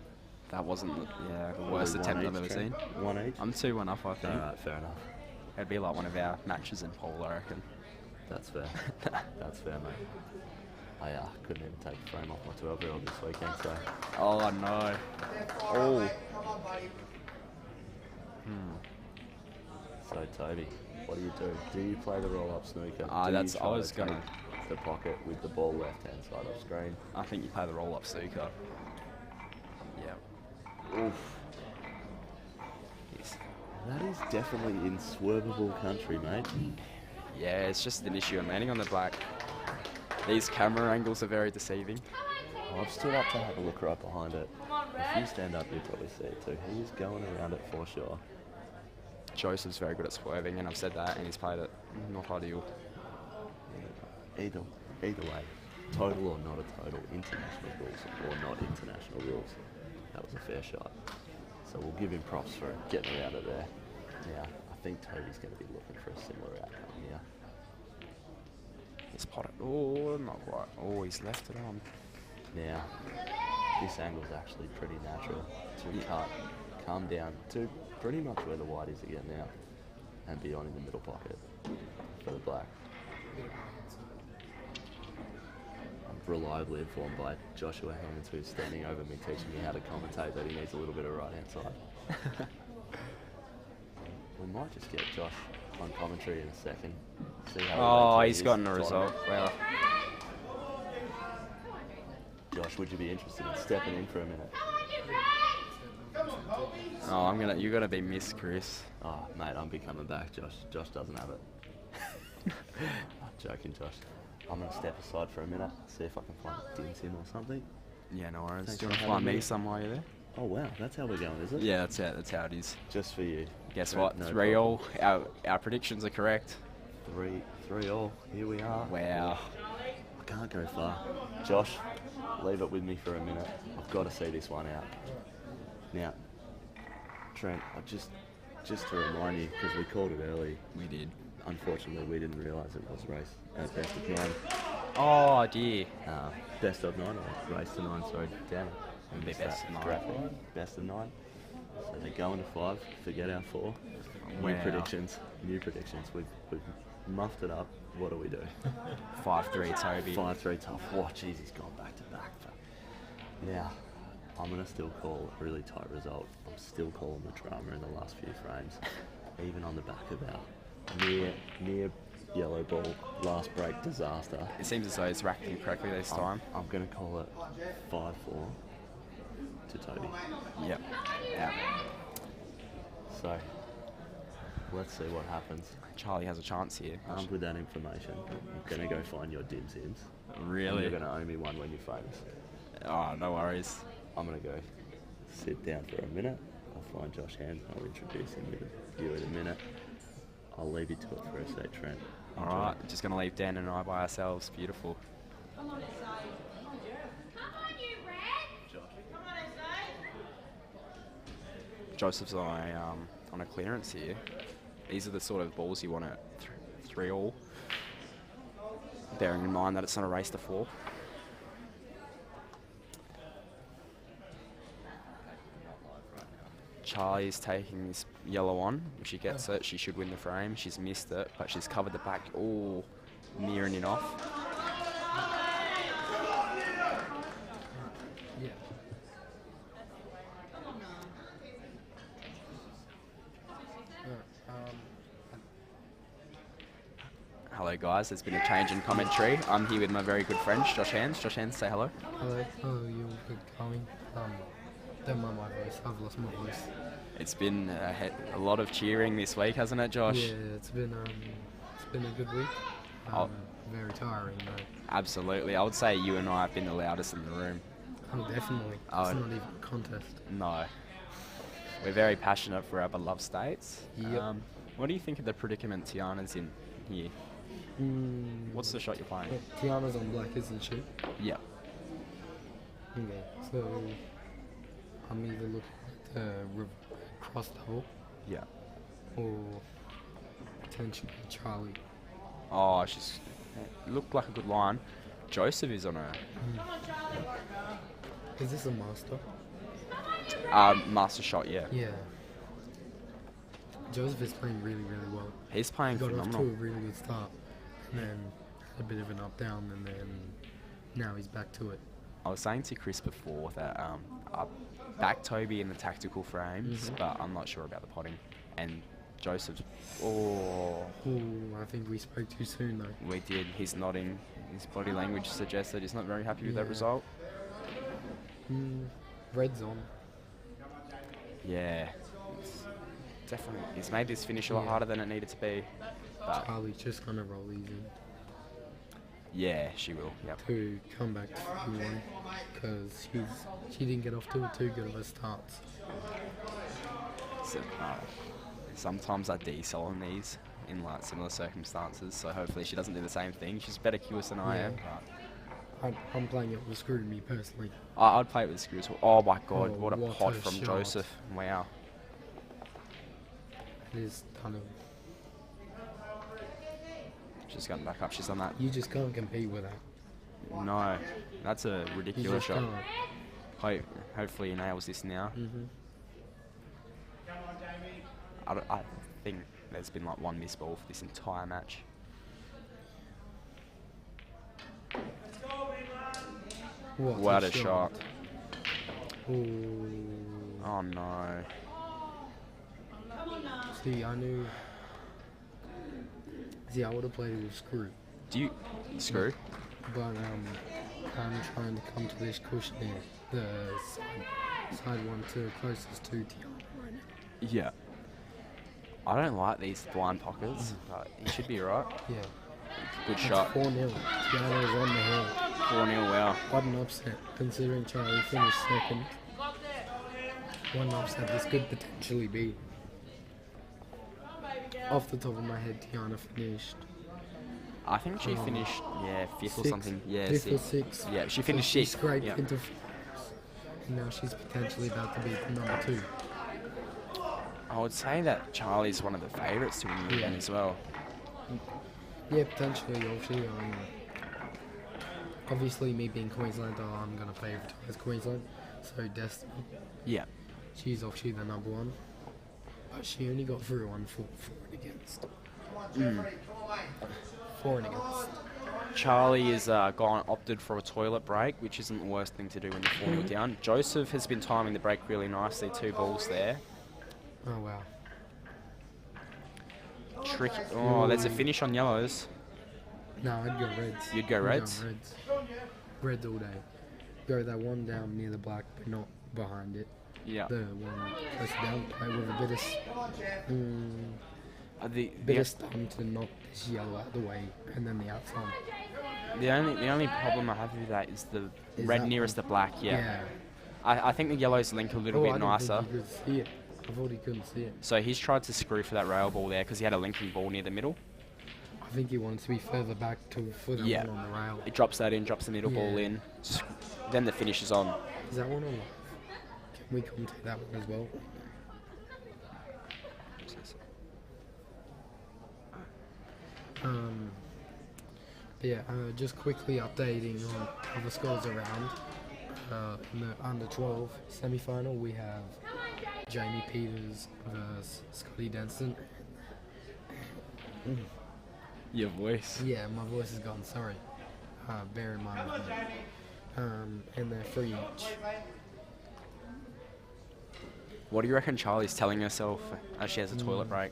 That wasn't the worst attempt I've ever seen. One each? I'm 2-1 up, I think. Alright, fair enough. It'd be like one of our matches in pole, I reckon. That's fair. That's fair, mate. I couldn't even take a frame off my 12-year-old this weekend, so... Oh no. Oh. So, Toby, what do? Do you play the roll-up snooker? I Do you was try to gonna. take the pocket with the ball left-hand side of screen? I think you play the roll-up snooker. Yeah. Oof. Yes. That is definitely in swervable country, mate. Yeah, it's just an issue. I'm landing on the black. These camera angles are very deceiving. I've stood up to have a look right behind it. If you stand up, you'll probably see it too. He's going around it for sure. Joseph's very good at swerving, and I've said that, and he's played it not ideal. Either way, total or not a total, international rules or not international rules, that was a fair shot. So we'll give him props for getting around it there. Now, I think Toby's going to be looking for a similar outcome here. He's potted. Oh, not quite. Oh, he's left it on. Now, this angle's actually pretty natural to come down to pretty much where the white is again now and be on in the middle pocket for the black. I'm reliably informed by Joshua Hands, who's standing over me teaching me how to commentate, that he needs a little bit of right hand side. We might just get Josh on commentary in a second. See how He's gotten a result. Wow. Josh, would you be interested in stepping in for a minute? Oh, you're gonna be missed, Chris. Oh, mate, I'm be coming back, Josh. Josh doesn't have it. I'm joking, Josh. I'm gonna step aside for a minute, see if I can find a dim sim or something. Yeah, no worries. Thanks Do you want for to find having me me. somewhere you there? Oh wow, that's how we're going, is it? Yeah, that's how it is. Just for you. Guess Right, what? no 3-all. Our predictions are correct. 3-3 Here we are. Wow. I can't go far. Josh, leave it with me for a minute. I've got to see this one out. Now, Trent, just to remind you, because we called it early. We did. Unfortunately, we didn't realise it was race best of 9. Oh dear. Best of 9 or race to 9, sorry, damn it. It'd be Missed best that of 9. graphic. Best of 9. So they're going to 5. Forget our 4. Wow. New predictions. We've muffed it up. What do we do? 5-3 Toby. 5-3 tough. Oh, jeez, he's gone back to back. Now, I'm going to still call a really tight result. I'm still calling the drama in the last few frames. Even on the back of our near yellow ball last break disaster. It seems as though it's racked him correctly this time. I'm going to call it 5-4 to Toby. Yep. Yeah. So, let's see what happens. Charlie has a chance here. Armed with that information, I'm going to go find your dim sims. Really? You're going to owe me one when you're famous. Oh, no worries. I'm going to go sit down for a minute. I'll find Josh Hands and I'll introduce him with you in a minute. I'll leave you to it for a sec, Trent. All right, just going to leave Dan and I by ourselves. Beautiful. Come on, you Red. Come on, Joseph's on a clearance here. These are the sort of balls you want at 3-all. Bearing in mind that it's not a race to 4. Charlie's taking this yellow on. If she gets it, she should win the frame. She's missed it, but she's covered the back. Oh, nearing it off. Yeah. Hello guys, there's been a change in commentary. I'm here with my very good friend, Josh Hands. Josh Hands, say hello. Hello. Oh, you're going. Don't mind my voice. I've lost my voice. It's been a lot of cheering this week, hasn't it, Josh? Yeah, it's been a good week. Very tiring though. Absolutely. I would say you and I have been the loudest in the room. Oh, definitely. Oh. It's not even a contest. No. We're very passionate for our beloved states. Yep. What do you think of the predicament Tiarna's in here? What's the shot you're playing? Tiarna's on black, isn't she? Yeah. Okay, so I'm either looking at the cross double Yeah. or potentially Charlie. Oh, she's looked like a good line. Joseph is on a Is this a master? master shot, yeah. Yeah. Joseph is playing really, really well. He's He playing got off to a phenomenal. really good start, and then a bit of an up down, and then now he's back to it. I was saying to Chris before that I back Toby in the tactical frames, but I'm not sure about the potting. And Joseph's, Oh, I think we spoke too soon though. we did. He's nodding. His body language suggests that he's not very happy with that Yeah. result. Red's on. Yeah, it's definitely. He's made this finish a lot Yeah. harder than it needed to be. But Charlie's just gonna roll these in yeah, she will. Yep. to come back to 3-1 because she didn't get off to a too good of a start. So, sometimes I decel on these in like similar circumstances, so hopefully she doesn't do the same thing. She's better QS than I Yeah. am. But I'm playing it with screw me personally. I'd play it with screws. Oh my god, Oh, what a what pot a from shot. Joseph. Wow. It is stunning. She's gotten back up. She's on that. You just can't compete with that. No, that's a You ridiculous just shot. can't. Hopefully he nails this now. I think there's been like one missed ball for this entire match. What a shot. Ooh. Oh no. See, I knew. See, I would have played it with screw, Do you screw? but I'm trying to come to this cushion here, the side one to closest to Tiarna right now. Yeah. I don't like these blind pockets, but he should be right. Yeah. Good It's shot. 4-0. Tiarna's on the hill. 4-0, wow. What an upset, considering Charlie finished second. What an upset this could potentially be. Off the top of my head, Tiarna finished I think she finished, fifth or sixth, something. Yeah, fifth or sixth. sixth. Yeah, she finished She sixth. scraped Yeah. into finals. And now she's potentially about to be the number 2. I would say that Charlie's one of the favourites to win the event as well. Yeah, potentially, obviously. Obviously, me being Queenslander, I'm going to favourite as Queensland. So, Destiny. Yeah. She's obviously the number one, but she only got through on for and against. For and against. Charlie is opted for a toilet break, which isn't the worst thing to do when you're 4-0 down. Joseph has been timing the break really nicely. 2 balls there. Oh wow. Tricky. Oh, there's a finish on yellows. No, I'd go reds. You'd go I'd reds? Reds. Reds all day. Go that one down near the black, but not behind it. Yeah. The one closer down, play with a bit of The stun to knock this yellow out of the way, and then the outside. the only problem I have with that is the Is red that nearest the black. Yeah. Yeah. I think the yellows link a little bit I nicer. didn't think you could see it. I thought he couldn't see it. So he's tried to screw for that rail ball there because he had a linking ball near the middle. I think he wanted to be further back for that Yeah. one on the rail. He drops that in, drops the middle ball Yeah. in. Then the finish is on. Is that one on live? Can we commentate that one as well? But yeah, just quickly updating on other scores around. In the under 12 semi-final, we have Jamie Peters versus Scotty Denson. Your voice. Yeah, my voice is gone. Sorry. Bear in mind with me. And they're 3 each. What do you reckon Charlie's telling herself as she has a toilet break?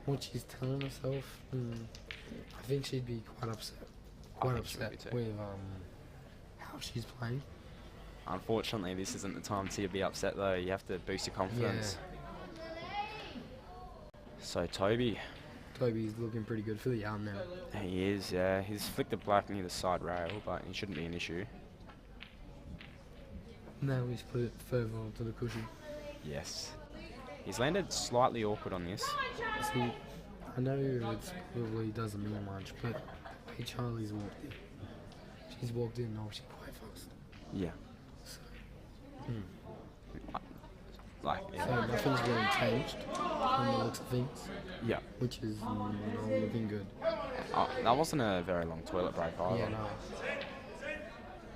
What she's telling herself, I think she'd be quite upset. I think she would be too. With how she's playing. Unfortunately, this isn't the time to be upset though. You have to boost your confidence. So Toby's looking pretty good for the out now. He is, yeah. He's flicked the black near the side rail, but he shouldn't be an issue. Now he's put it further onto the cushion. Yes. He's landed slightly awkward on this. See, I know it probably doesn't mean much, but hey, Charlie's walked in. She's walked in obviously quite fast. Yeah. So, Yeah. so nothing's really changed from the looks of things, Yeah. which is not looking good. Oh, that wasn't a very long toilet break either. Yeah, no.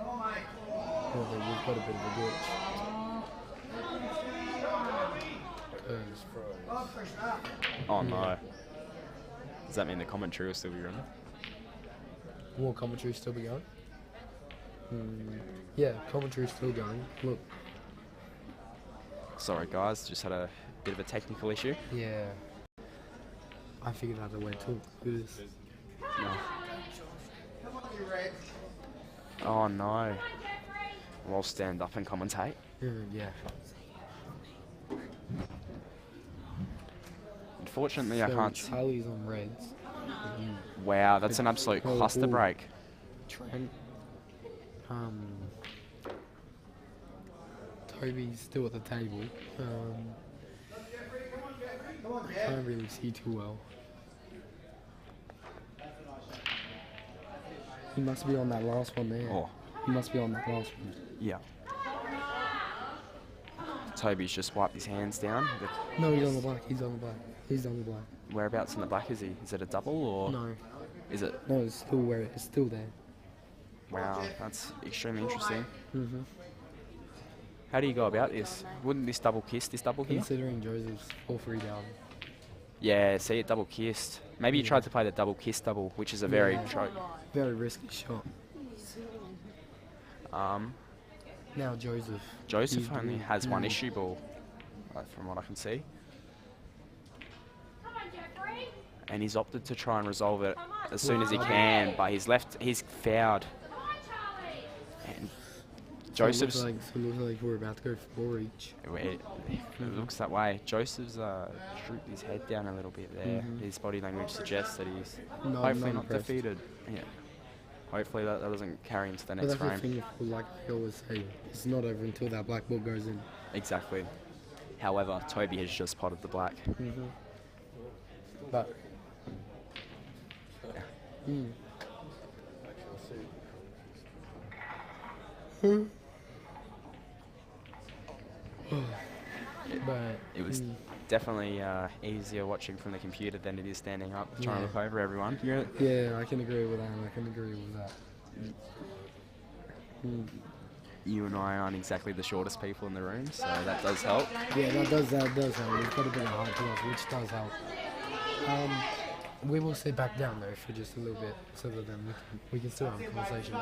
Well, then we've got a bit of a glitch. Oh no. Does that mean the commentary will still be running? Will commentary still be going? Yeah, commentary still going. Look. Sorry guys, just had a bit of a technical issue. Yeah. I figured out a way to do this. No. Oh no. Well, I'll stand up and commentate. Yeah. Unfortunately, I So can't see. Charlie's on reds. Wow, that's an absolute Oh, cluster ooh. break. Trent. Toby's still at the table. I can't really see too well. He must be on that last one there. Oh, He must be on that last one. yeah. Toby's just wiped his hands down. No, he's on the black. He's on the black. He's on the black. Whereabouts in the black is he? Is it a double or No, is it? no, it's still where it's still there. Wow, that's extremely interesting. Mm-hmm. How do you go about this? Wouldn't this double kiss this double here? Considering Joseph's 4-3 down. Yeah, see it double kissed. Maybe you tried to play the double kiss double, which is a very Very risky shot. Now Joseph. Joseph He's only doing- has one issue ball, from what I can see, and he's opted to try and resolve it as soon as he can. But he's fouled, and Joseph's. So it looks like we're about to go 4 each. It looks that way. Joseph's drooped his head down a little bit there. His body language suggests that he's No, hopefully I'm not impressed. defeated. Yeah. Hopefully that doesn't carry into the But next that's the frame. thing, like I always say, it's not over until that black ball goes in. Exactly. However, Toby has just potted the black. But. But It was definitely easier watching from the computer than it is standing up, trying to Yeah. look over everyone. yeah, I can agree with that. you and I aren't exactly the shortest people in the room, so that does help. Yeah, that does help. We've got a bit of height to us, which does help. We will sit back down though for just a little bit, so that then we can still have a conversation.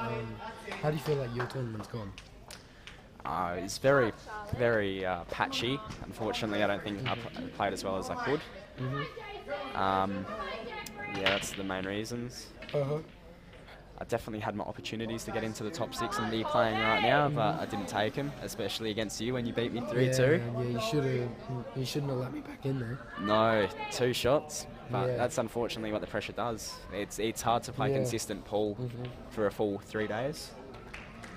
How do you feel like your tournament's gone? It's very, very patchy. Unfortunately, I don't think I played as well as I could. Yeah, that's the main reasons. I definitely had my opportunities to get into the top 6 and be playing right now, but I didn't take them, especially against you when you beat me 3-2. Yeah, you shouldn't have let me back in there. No, 2 shots, but that's unfortunately what the pressure does. It's hard to play consistent pool for a full 3 days.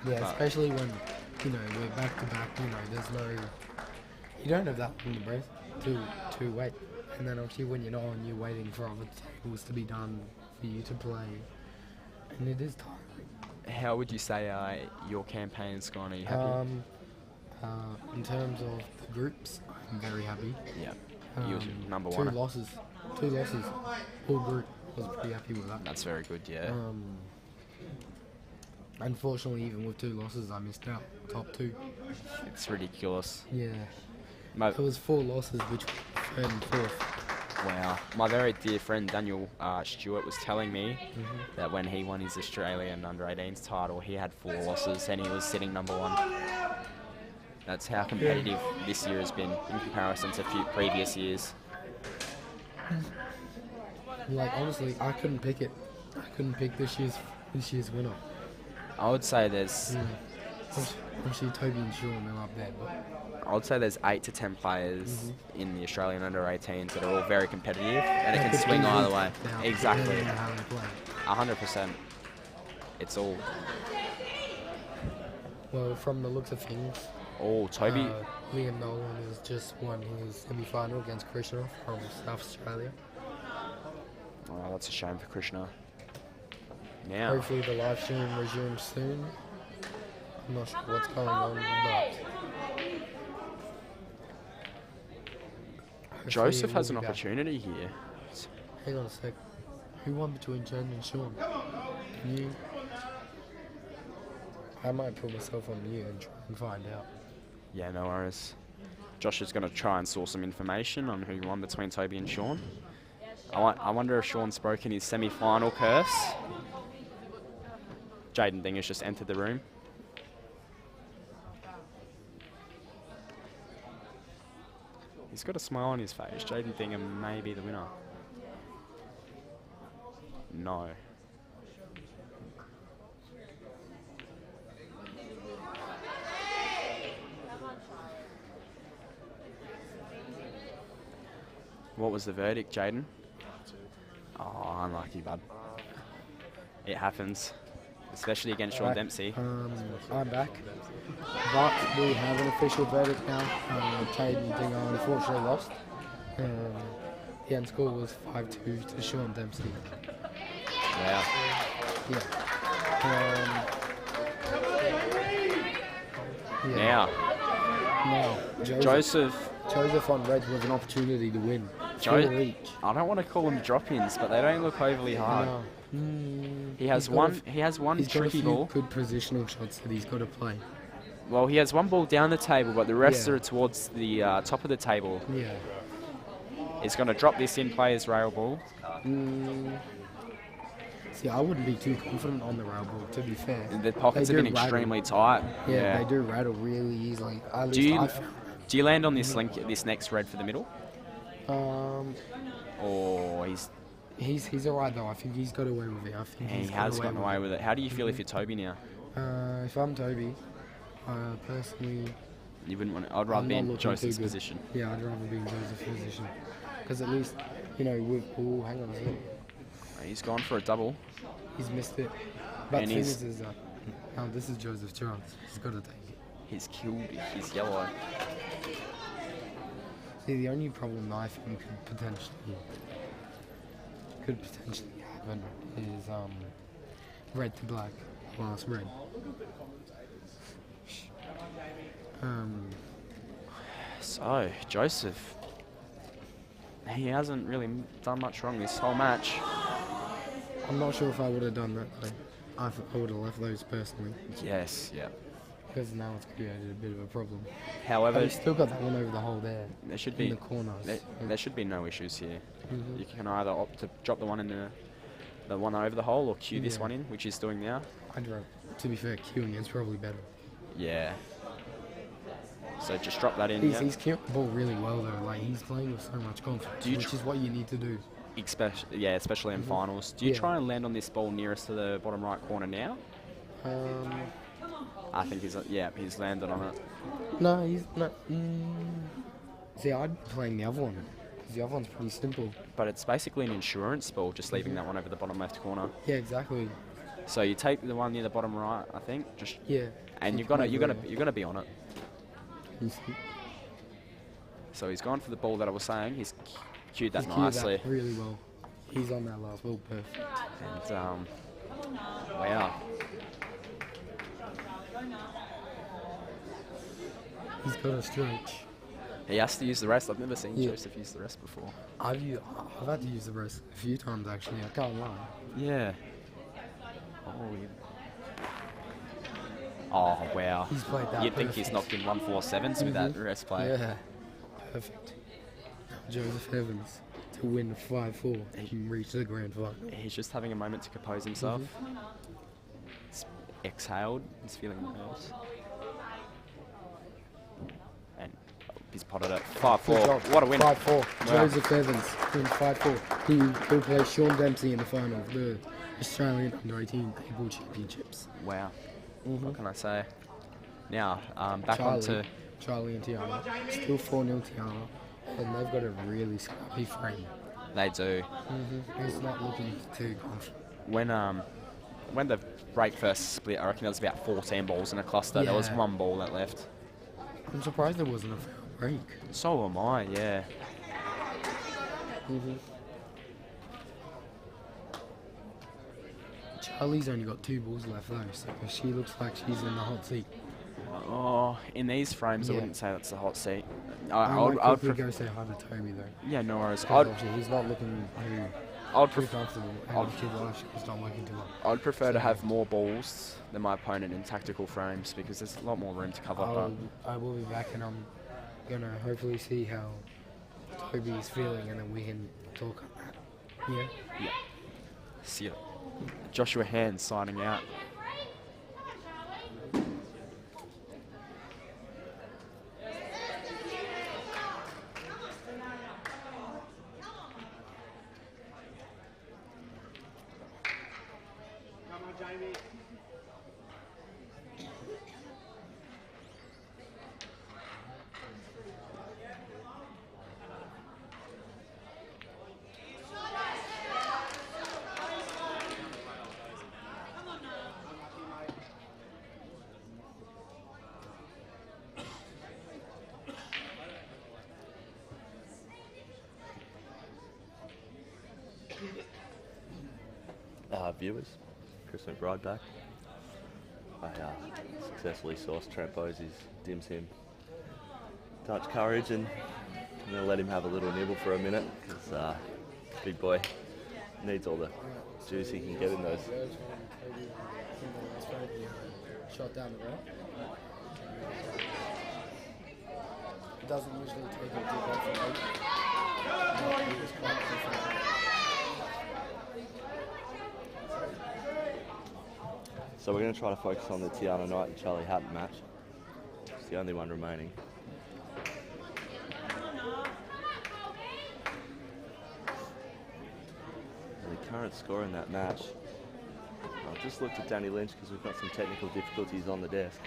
Yeah, but especially when, we're back to back, there's no... You don't have that on the breath to wait. And then obviously when you're not on, you're waiting for other tables to be done for you to play. And it is tiring. How would you say your campaign's gone? Are you happy? In terms of the groups, I'm very happy. Yeah. You're number 2 one. 2 losses. All group. I was pretty happy with that. That's very good, yeah. Unfortunately, even with 2 losses, I missed out. Top 2. It's ridiculous. Yeah. It was 4 losses, which were 3rd and 4th. Wow. My very dear friend Daniel Stewart was telling me that when he won his Australian Under-18s title, he had 4 losses and he was sitting number 1. That's how competitive this year has been in comparison to previous years. Like, honestly, I couldn't pick it. I couldn't pick this year's winner. I would say there's... Obviously, Toby and Sean are up there, but... I would say there's 8 to 10 players in the Australian Under-18s that are all very competitive and it can swing either way. Exactly. 100%. It's all... Well, from the looks of things... Oh, Toby... Liam Nolan has just won his semi-final against Krishna from South Australia. Oh, that's a shame for Krishna. Now... Hopefully the live stream resumes soon. I'm not sure what's going on, but... Joseph has an opportunity here. Hang on a sec. Who won between Jen and Sean? Can you... I might put myself on mute and try and find out. Yeah, no worries. Josh is going to try and source some information on who won between Toby and Sean. I wonder if Sean's broken his semi-final curse. Jaden Dinger's just entered the room. He's got a smile on his face. Jaden Dinger may be the winner. No. What was the verdict, Jaden? Oh, unlucky, bud. It happens, especially against Sean Dempsey. I'm back, but we have an official verdict now. Jaden Dinger unfortunately lost. The end score was 5-2 to Sean Dempsey. Wow. Yeah. Now, Joseph on red with an opportunity to win. I don't want to call them drop-ins, but they don't look overly hard. No. He has one He's tricky got a few ball. good positional shots that he's got to play. Well, he has one ball down the table, but the rest are towards the top of the table. Yeah. He's going to drop this in, play his rail ball. See, I wouldn't be too confident on the rail ball, to be fair. The pockets have been extremely tight. Yeah, they do rattle really easily. Do you land on this next red for the middle? Or he's alright though. I think he's got away with it. I think he has gotten away with it. How do you feel if you're Toby now? If I'm Toby, personally, you wouldn't want to. I'd rather be in Joseph's position. Yeah, I'd rather be in Joseph's position because at least hang on a second. He's gone for a double. He's missed it. But the thing is this is Joseph's chance. He's got to take it. He's killed it. He's yellow. See, the only problem I think could potentially happen is red to black, last red. So Joseph, he hasn't really done much wrong this whole match. I'm not sure if I would have done that though. I would have left those personally. Yes, yeah. because now it's created a bit of a problem. However, But you still got that one over the hole there. there should in be the corners. there should be no issues here. Mhm. You can either opt to drop the one in the one over the hole, or cue this Yeah. one in, which he's doing now. To be fair, queuing is probably better. Yeah. So just drop that in. He's, Yeah. he's queuing the ball really well though. Like he's playing with so much confidence, Do you which is what you need to do. Especially in finals. Do you Yeah. try and land on this ball nearest to the bottom right corner now? I think he's landed on it. No, he's not. See, I'd be playing the other one. 'Cause the other one's pretty simple. But it's basically an insurance ball, just leaving that one over the bottom left corner. Yeah, exactly. So you take the one near the bottom right, I think, just Yeah. and Keep you're it over gonna be on it. He's, So he's gone for the ball that I was saying. He's cued that he's queued nicely. that really well. He's on that last ball, perfect. And wow. He's got a stretch. He has to use the rest. I've never seen Yeah. Joseph use the rest before. I've had to use the rest a few times actually. I can't lie. Yeah. Oh wow. He's played that. You'd think he's knocked in 147s with that rest play. Yeah, perfect. Joseph Evans to win 5-4 and reach the grand final. He's just having a moment to compose himself. He's exhaled. He's feeling nerves. And he's potted it. 5-4. Good job. What a win. 5-4. Wow. Joseph Evans wins 5-4. He'll play Sean Dempsey in the final of the Australian Under-18 Table Championships. Wow. What can I say? Now, back on to... Charlie and Tiarna. Still 4-0 Tiarna. And they've got a really scrappy frame. They do. He's not looking too confident. When the break first split, I reckon there was about 14 balls in a cluster. There was Yeah. one ball that left. I'm surprised there wasn't a foul break. So am I, yeah. Charlie's only got 2 balls left though, so she looks like she's in the hot seat. Oh, in these frames, I Yeah. wouldn't say that's the hot seat. I I would might quickly prefer... go say hi to Toby though. Yeah, no worries. 'Cause obviously he's not looking I'd too pref- comfortable. And the kid is not working too well. I'd prefer to have more balls than my opponent in tactical frames because there's a lot more room to cover. I will be back and I'm gonna hopefully see how Toby is feeling and then we can talk on that. Yeah. Yeah. See ya. Joshua Hand signing out. Come on, Jamie. Viewers, Chris McBride back. I successfully sourced Tramposi's dim sim touch courage, and I'm going to let him have a little nibble for a minute because big boy needs all the juice he can get in those. Shot down the rail. It doesn't usually take a deep off the leg. So we're going to try to focus on the Tiarna Knight and Charlie Hatton match. It's the only one remaining. And the current score in that match, I've just looked at Danny Lynch because we've got some technical difficulties on the desk.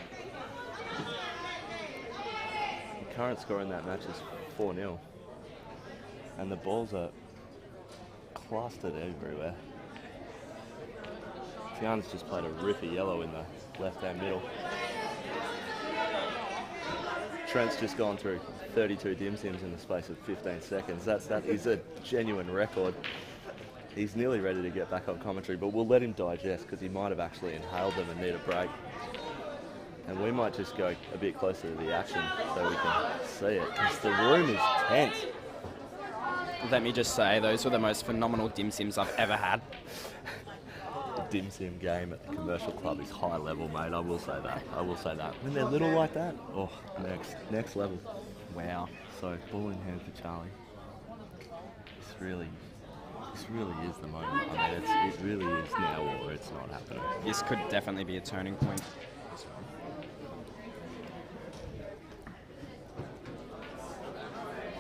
The current score in that match is 4-0. And the balls are clustered everywhere. Tiarna's just played a ripper yellow in the left-hand middle. Trent's just gone through 32 dim sims in the space of 15 seconds. That is a genuine record. He's nearly ready to get back on commentary, but we'll let him digest because he might have actually inhaled them and need a break. And we might just go a bit closer to the action so we can see it, because the room is tense. Let me just say, those were the most phenomenal dim sims I've ever had. dim sim game at the commercial club is high level, mate. I will say that. I will say that. When they're little like that, oh, next level. Wow. So ball in hand for Charlie. This really is the moment. I mean, it really is now, or it's not happening. This could definitely be a turning point.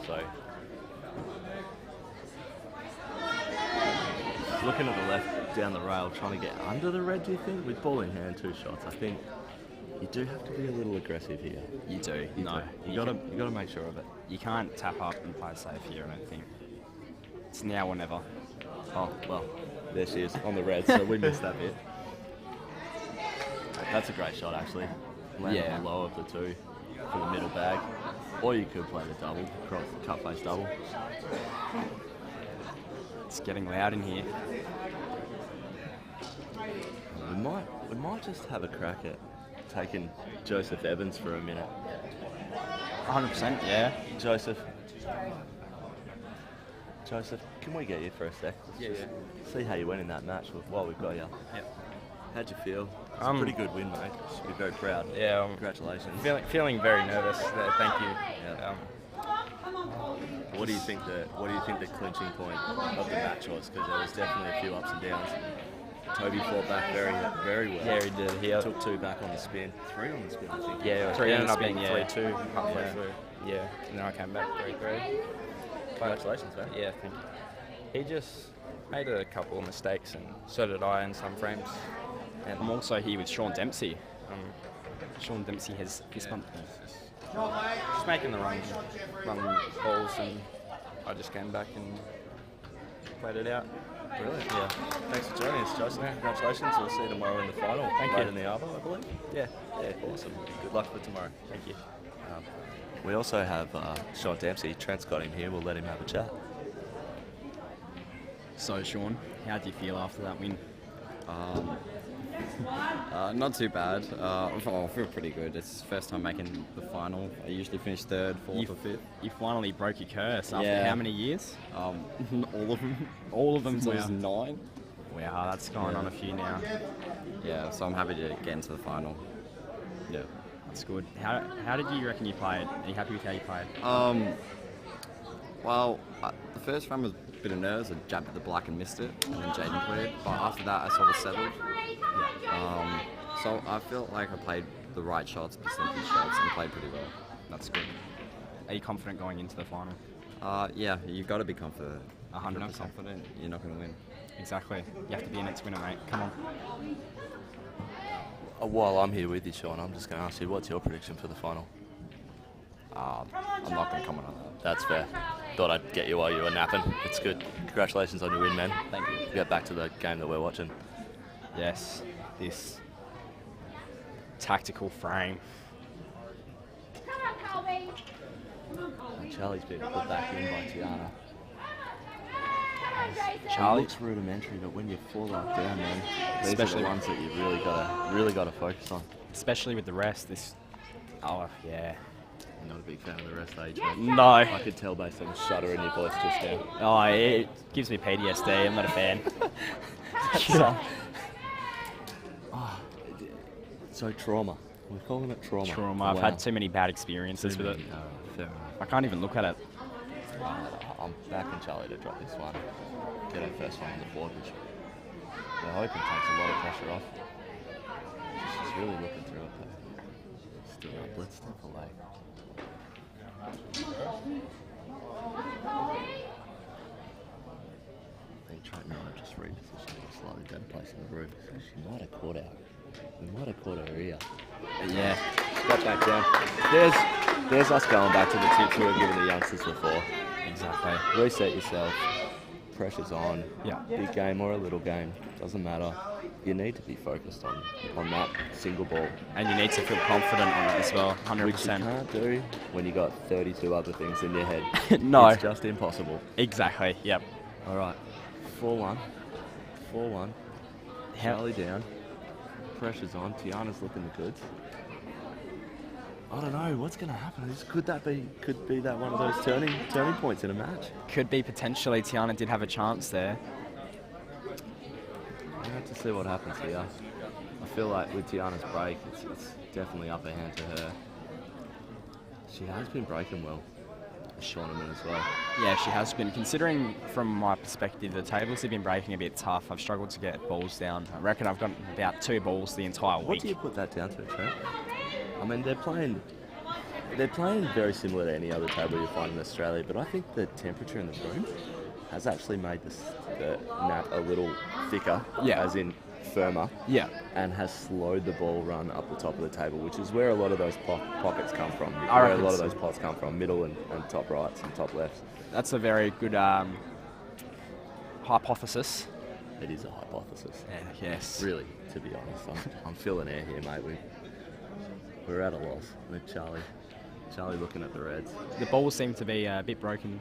So, looking at the left down the rail, trying to get under the red. Do you think with ball in hand, 2 shots? I think you do have to be a little aggressive here. You do. No. You gotta make sure of it. You can't tap up and play safe here, I don't think. It's now or never. Oh well, there she is on the red. So we missed that bit. That's a great shot, actually. Land on the low of the 2 for the middle bag, or you could play the double, cross cut face double. It's getting loud in here. We might just have a crack at taking Joseph Evans for a minute. 100%, yeah. Joseph, can we get you for a sec? Let's just see how you went in that match while we've got you. Yep. How'd you feel? It's a pretty good win, mate. You should be very proud. Yeah. Congratulations. Feeling very nervous. Thank you. Yeah. What do you think the clinching point of the match was? Because there was definitely a few ups and downs. Toby fought back very well. Yeah, he did. He took 2 back on the spin, 3 on the spin, I think. Yeah, 3 ended on up the spin, being 3-2 halfway through. Yeah, and then I came back 3-3. Congratulations, man. Yeah, thank you. He just made a couple of mistakes, and so did I in some frames. And I'm also here with Sean Dempsey. Sean Dempsey has fist bumped me. just making the wrong balls, and I just came back and played it out. Brilliant. Yeah. Thanks for joining us, Joseph. Congratulations. We'll see you tomorrow in the final. Thank Right you. in the Arbor, I believe. Yeah. Yeah, awesome. Good luck for tomorrow. Thank you. We also have Sean Dempsey. Trent's got him here. We'll let him have a chat. So, Sean, how do you feel after that win? Not too bad. I feel pretty good. It's the first time making the final. I usually finish 3rd, 4th or 5th. You finally broke your curse after Yeah. how many years? All of them. All of them. Since I was 9. Wow, that's going on a few now. Yeah, so I'm happy to get into the final. Yeah. That's good. How did you reckon you played? Are you happy with how you played? Well, the first round was a bit of nerves. I jabbed at the black and missed it, and then Jaden cleared. But after that, I sort of settled. So I felt like I played the right shots, percentage shots, and played pretty well. That's good. Are you confident going into the final? Yeah, you've got to be confident. 100%. If you're not confident, you're not going to win. Exactly. You have to be in it to win it, mate. Come on. While I'm here with you, Sean, I'm just going to ask you, what's your prediction for the final? I'm not going to comment on that. That's fair. Thought I'd get you while you were napping. It's good. Congratulations on your win, man. Thank you. Get back to the game that we're watching. Yes. This tactical frame. And Charlie's been put back in by Tiarna. Charlie. Looks rudimentary, but when you fall up down, man, these Especially- are the ones that you really gotta focus on. Especially with the rest. This. Oh, yeah. I'm not a big fan of the rest, age, but No. I could tell based on the shudder in your voice just now. Oh, it gives me PTSD. I'm not a fan. So trauma. We're calling it trauma. Trauma. I've had too many bad experiences with it. Fair enough. I can't even look at it. I'm backing Charlie to drop this one. Get our first one on the board, which we're hoping takes a lot of pressure off. She's really looking through it though. Still up. Let's step away. I think Trent might have just repositioned slightly better place in the roof. So she might have caught out. We might have caught her ear. But yeah, got back down. There's us going back to the tips we were giving the youngsters before. Exactly. Reset yourself. Pressure's on. Yeah. Big game or a little game, doesn't matter. You need to be focused on that single ball. And you need to feel confident on it as well. Which you 100%. can't do when you got 32 other things in your head. No. It's just impossible. Exactly. Yep. All right. 4-1. 4-1. Charlie down. Pressure's on. Tiarna's looking the goods. I don't know what's going to happen. Could be that one of those turning points in a match? Could be potentially. Tiarna did have a chance there. We have to see what happens here. I feel like with Tiarna's break, it's definitely upper hand to her. She has been breaking well. Shorterman as well. Yeah, she has been. Considering from my perspective, the tables have been breaking a bit tough. I've struggled to get balls down. I reckon I've got about 2 balls the entire week. What do you put that down to, Trent? I mean, they're playing very similar to any other table you find in Australia, but I think the temperature in the room has actually made the nap a little thicker, Yeah. as in firmer, Yeah. and has slowed the ball run up the top of the table, which is where a lot of those pockets come from. I Where a reckon lot of so. those pots come from, middle and top rights and top lefts. That's a very good hypothesis. It is a hypothesis. Yes. Really, to be honest, I'm feeling air here, mate. We're at a loss with Charlie looking at the Reds. The balls seem to be a bit broken,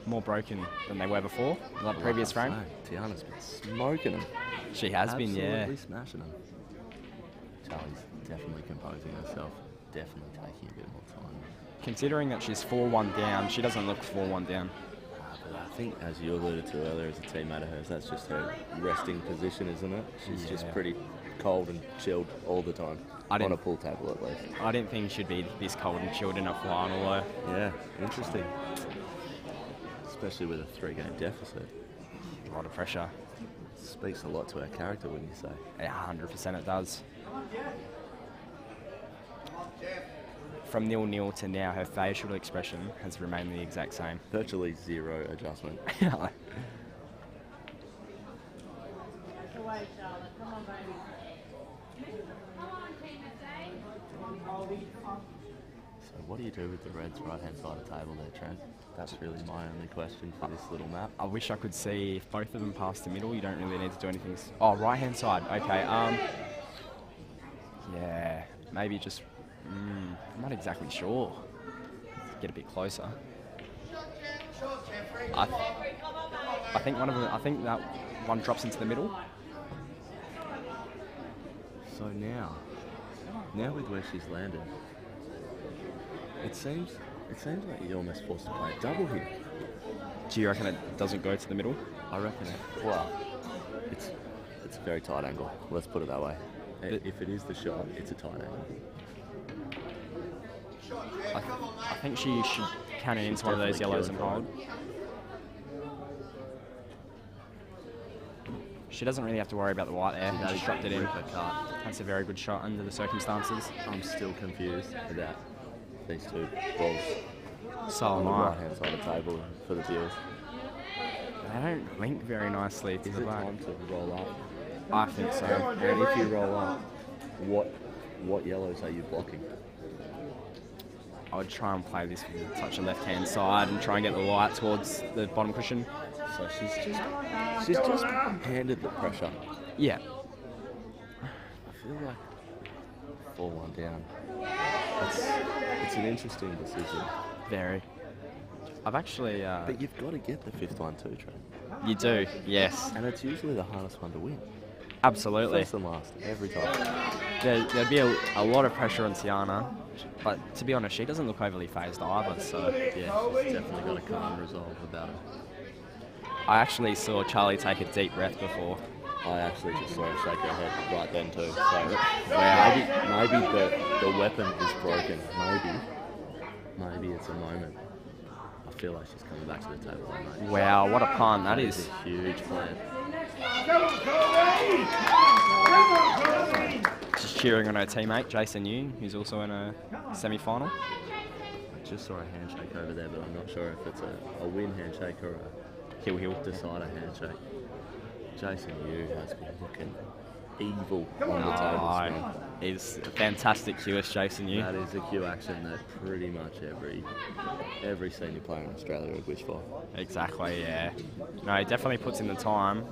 more broken than they were before, like the previous frame. Tiarna's been smoking them. She has been, yeah. Absolutely smashing them. Charlie's definitely composing herself, definitely taking a bit more time. Considering that she's 4-1 down, she doesn't look 4-1 down. But I think, as you alluded to earlier, as a teammate of hers, that's just her resting position, isn't it? She's just pretty cold and chilled all the time. On a pool table, at least. I didn't think she'd be this cold and chilled in a final, though. Yeah, interesting. Especially with a 3-game deficit. A lot of pressure. Speaks a lot to her character, wouldn't you say? Yeah, 100% it does. From 0-0 to now, her facial expression has remained the exact same. Virtually zero adjustment. That's away, Charlotte. Come on, baby. Come on, team So what do you do with the Reds' right-hand side of the table there, Trent? That's really my only question for this little map. I wish I could see if both of them pass the middle. You don't really need to do anything. Oh, right-hand side. Okay. Yeah, maybe just. I'm not exactly sure. Get a bit closer. I think one of them. I think that one drops into the middle. So now with where she's landed, it seems like you're almost forced to play a double here. Do you reckon it doesn't go to the middle? I reckon it. Well, it's a very tight angle. Let's put it that way. If it is the shot, it's a tight angle. I think she should count it into one of those yellows and hold. She doesn't really have to worry about the white there. She just dropped it in. That's a very good shot under the circumstances. I'm still confused about these two balls. So on am the I. right-hand side of the table for the viewers. They don't link very nicely to Is the it black. time to roll up? I think so. And if you roll up, what yellows are you blocking? I would try and play this with a touch of left-hand side and try and get the white towards the bottom cushion. So she's just handed the pressure. Yeah. I feel like 4-1 down. It's an interesting decision. Very. I've actually... But you've got to get the 5th one too, Trent. You do, yes. And it's usually the hardest one to win. Absolutely. First and last, every time. There'd be a lot of pressure on Tiarna, but to be honest, she doesn't look overly phased either, so... Yeah, she's definitely got a calm resolve about it. I actually saw Charlie take a deep breath before. I actually just saw her shake her head right then too. So maybe the weapon is broken. Maybe it's a moment. I feel like she's coming back to the table. Mate. Wow, what a pun that is. A huge plan. Just cheering on her teammate, Jason Yu, who's also in a semi-final. I just saw a handshake over there, but I'm not sure if it's a win handshake or a Heel decider handshake. Jason Yu has been looking evil on the tables, man. He's a fantastic QS, Jason Yu. That is a Q action that pretty much every senior player in Australia would wish for. Exactly, yeah. No, he definitely puts in the time.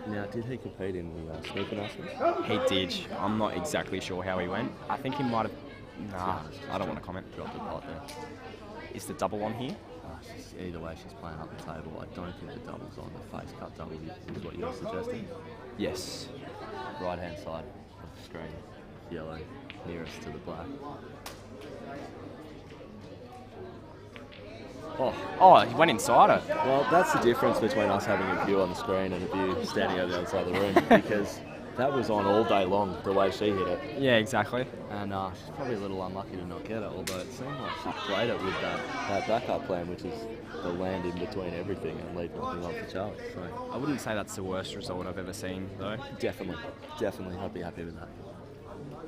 Now, did he compete in the snooker nationals? He did. I'm not exactly sure how he went. I think he might have... Nah, I don't want to comment. Dropped the pot there. Is the double on here? Either way, she's playing up the table. I don't think the double's on. The face cut double is what you're suggesting. Yes. Right hand side of the screen, yellow, nearest to the black. Oh, he went inside it. Well, that's the difference between us having a view on the screen and a view standing over the other side of the room, because that was on all day long, the way she hit it. Yeah, exactly. And she's probably a little unlucky to not get it, although it seemed like she played it with that backup plan, which is the land in between everything and leave nothing off the Charlie. So I wouldn't say that's the worst result I've ever seen, though. definitely, I'd be happy with that.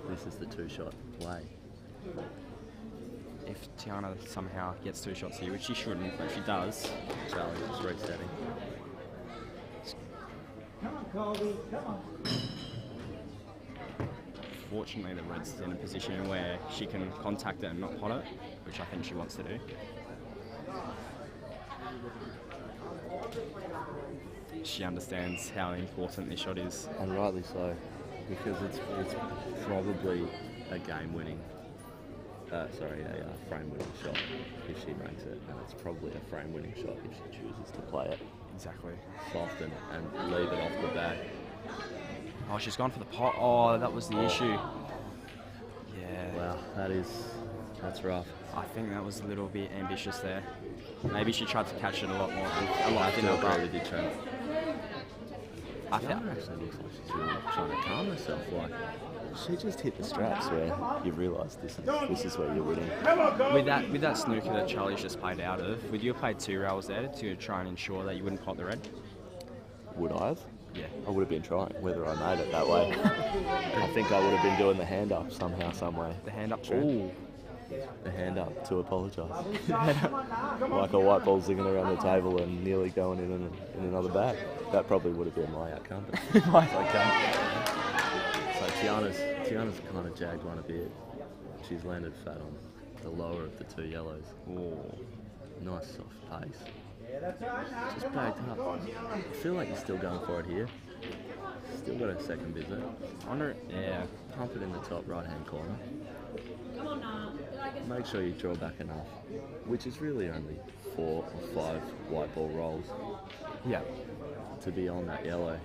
This is the 2-shot play. If Tiarna somehow gets 2 shots here, which she shouldn't, but if she does, Charlie just resetting. fortunately the Reds is in a position where she can contact it and not pot it, which I think she wants to do. She understands how important this shot is. And rightly so, because it's probably a game-winning, a frame-winning shot if she makes it, and it's probably a frame-winning shot if she chooses to play it. Exactly. Soften and leave it off the bat. Oh, she's gone for the pot. Oh, that was the issue. Yeah. Wow, that's rough. I think that was a little bit ambitious there. Maybe she tried to catch it a lot more. I think it really did try. I Tiarna actually looks like she's really trying to calm herself. Like, she just hit the straps where you realise this is where you're winning. With that snooker that Charlie's just played out of, would you have played 2 rails there to try and ensure that you wouldn't pot the red? Would I have? Yeah. I would have been trying, whether I made it that way. I think I would have been doing the hand up somehow, some way. The hand up. Ooh. The hand up to apologise. Like a white ball zigging around the table and nearly going in another bag. That probably would have been my outcome. But okay. So Tiarna's kind of jagged one a bit. She's landed fat on the lower of the 2 yellows. Ooh. Nice soft pace. Just backed up. I feel like you're still going for it here. Still got a second visit. Yeah. Pump it in the top right-hand corner. Make sure you draw back enough, which is really only 4 or 5 white ball rolls. Yeah. To be on that yellow,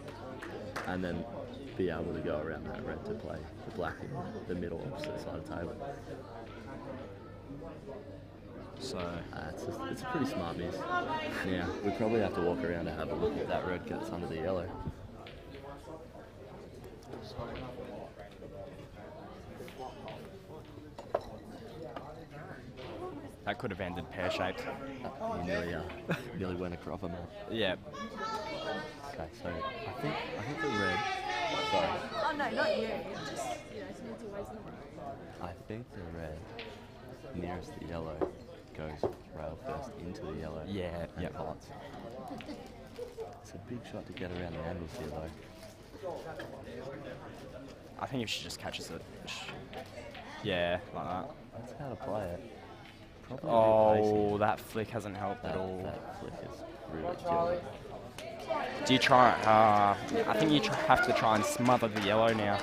and then be able to go around that red to play the black in the middle opposite side of the table. So it's a pretty smart miss. Now we probably have to walk around to have a look at that red because it's under the yellow. that could have ended pear-shaped. You nearly went a cropper, man. Yeah. Okay, so I think the red. Sorry. Oh no, not you. Just it's always in the room. I think the red nearest the yellow goes rail first into the yellow. Yeah. And pots. It's a big shot to get around the angles here, though. I think if she just catches it, yeah, like that. That's how to play it. Probably Oh, that flick hasn't helped at all. That flick is really killing. Do you try? I think you have to try and smother the yellow now.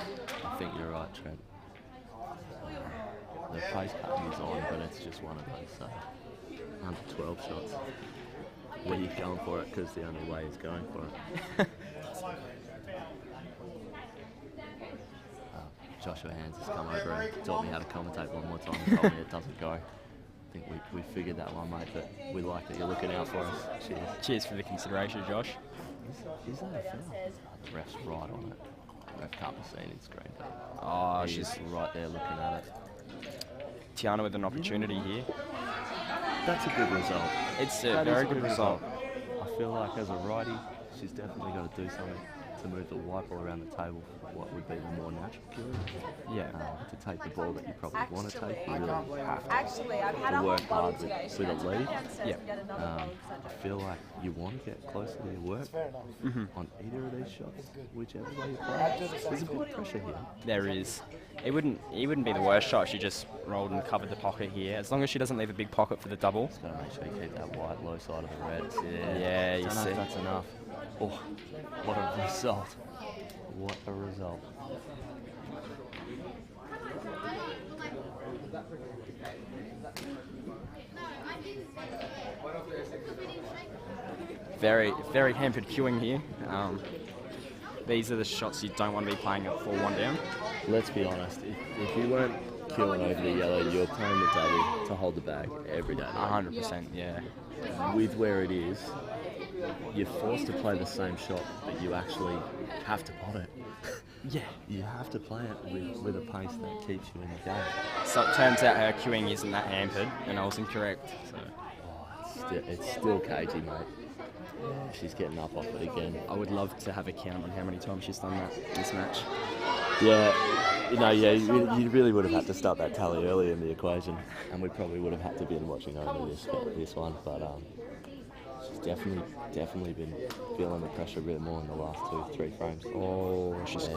I think you're right, Trent. The pace pattern is on, but it's just one of those under 12 shots where you're going for it because the only way is going for it. Joshua Hands has come over and taught me how to commentate one more time and told me it doesn't go. I think we figured that one, mate, but we like that you're looking out for us. Cheers. Cheers for the consideration, Josh. Is that a foul? The ref's right on it. The ref can't be seen in screen. Oh, she's right there looking at it. Tiarna with an opportunity here. That's a good result. It's a very good result. I feel like as a righty, she's definitely got to do something to move the white ball around the table for what would be the more natural period. Yeah. To take the ball that you probably want to take, you really have Actually, I've had to a work whole bottle hard today. with a lead. Yeah. I feel like you want to get closer to your work on either of these shots, whichever way you play. There's a bit of pressure here. There is. It wouldn't be the worst shot if she just rolled and covered the pocket here. As long as she doesn't leave a big pocket for the double. Just got to make sure you keep that white low side of the reds. Yeah, you Don't know see. if that's enough. Oh, what a result. What a result. Very, very hampered queuing here. These are the shots you don't want to be playing at 4-1 down. Let's be honest, if you weren't queuing over the yellow, you're playing the double to hold the bag every day. 100%, yeah. With where it is, you're forced to play the same shot, but you actually have to pot it. Yeah. You have to play it with a pace that keeps you in the game. So it turns out her queuing isn't that hampered, and I was incorrect. So It's still cagey, mate. She's getting up off it again. I would love to have a count on how many times she's done that this match. Yeah, you really would have had to start that tally early in the equation, and we probably would have had to been watching only this one. But she's definitely been feeling the pressure a bit more in the last 2-3 frames. Oh, she's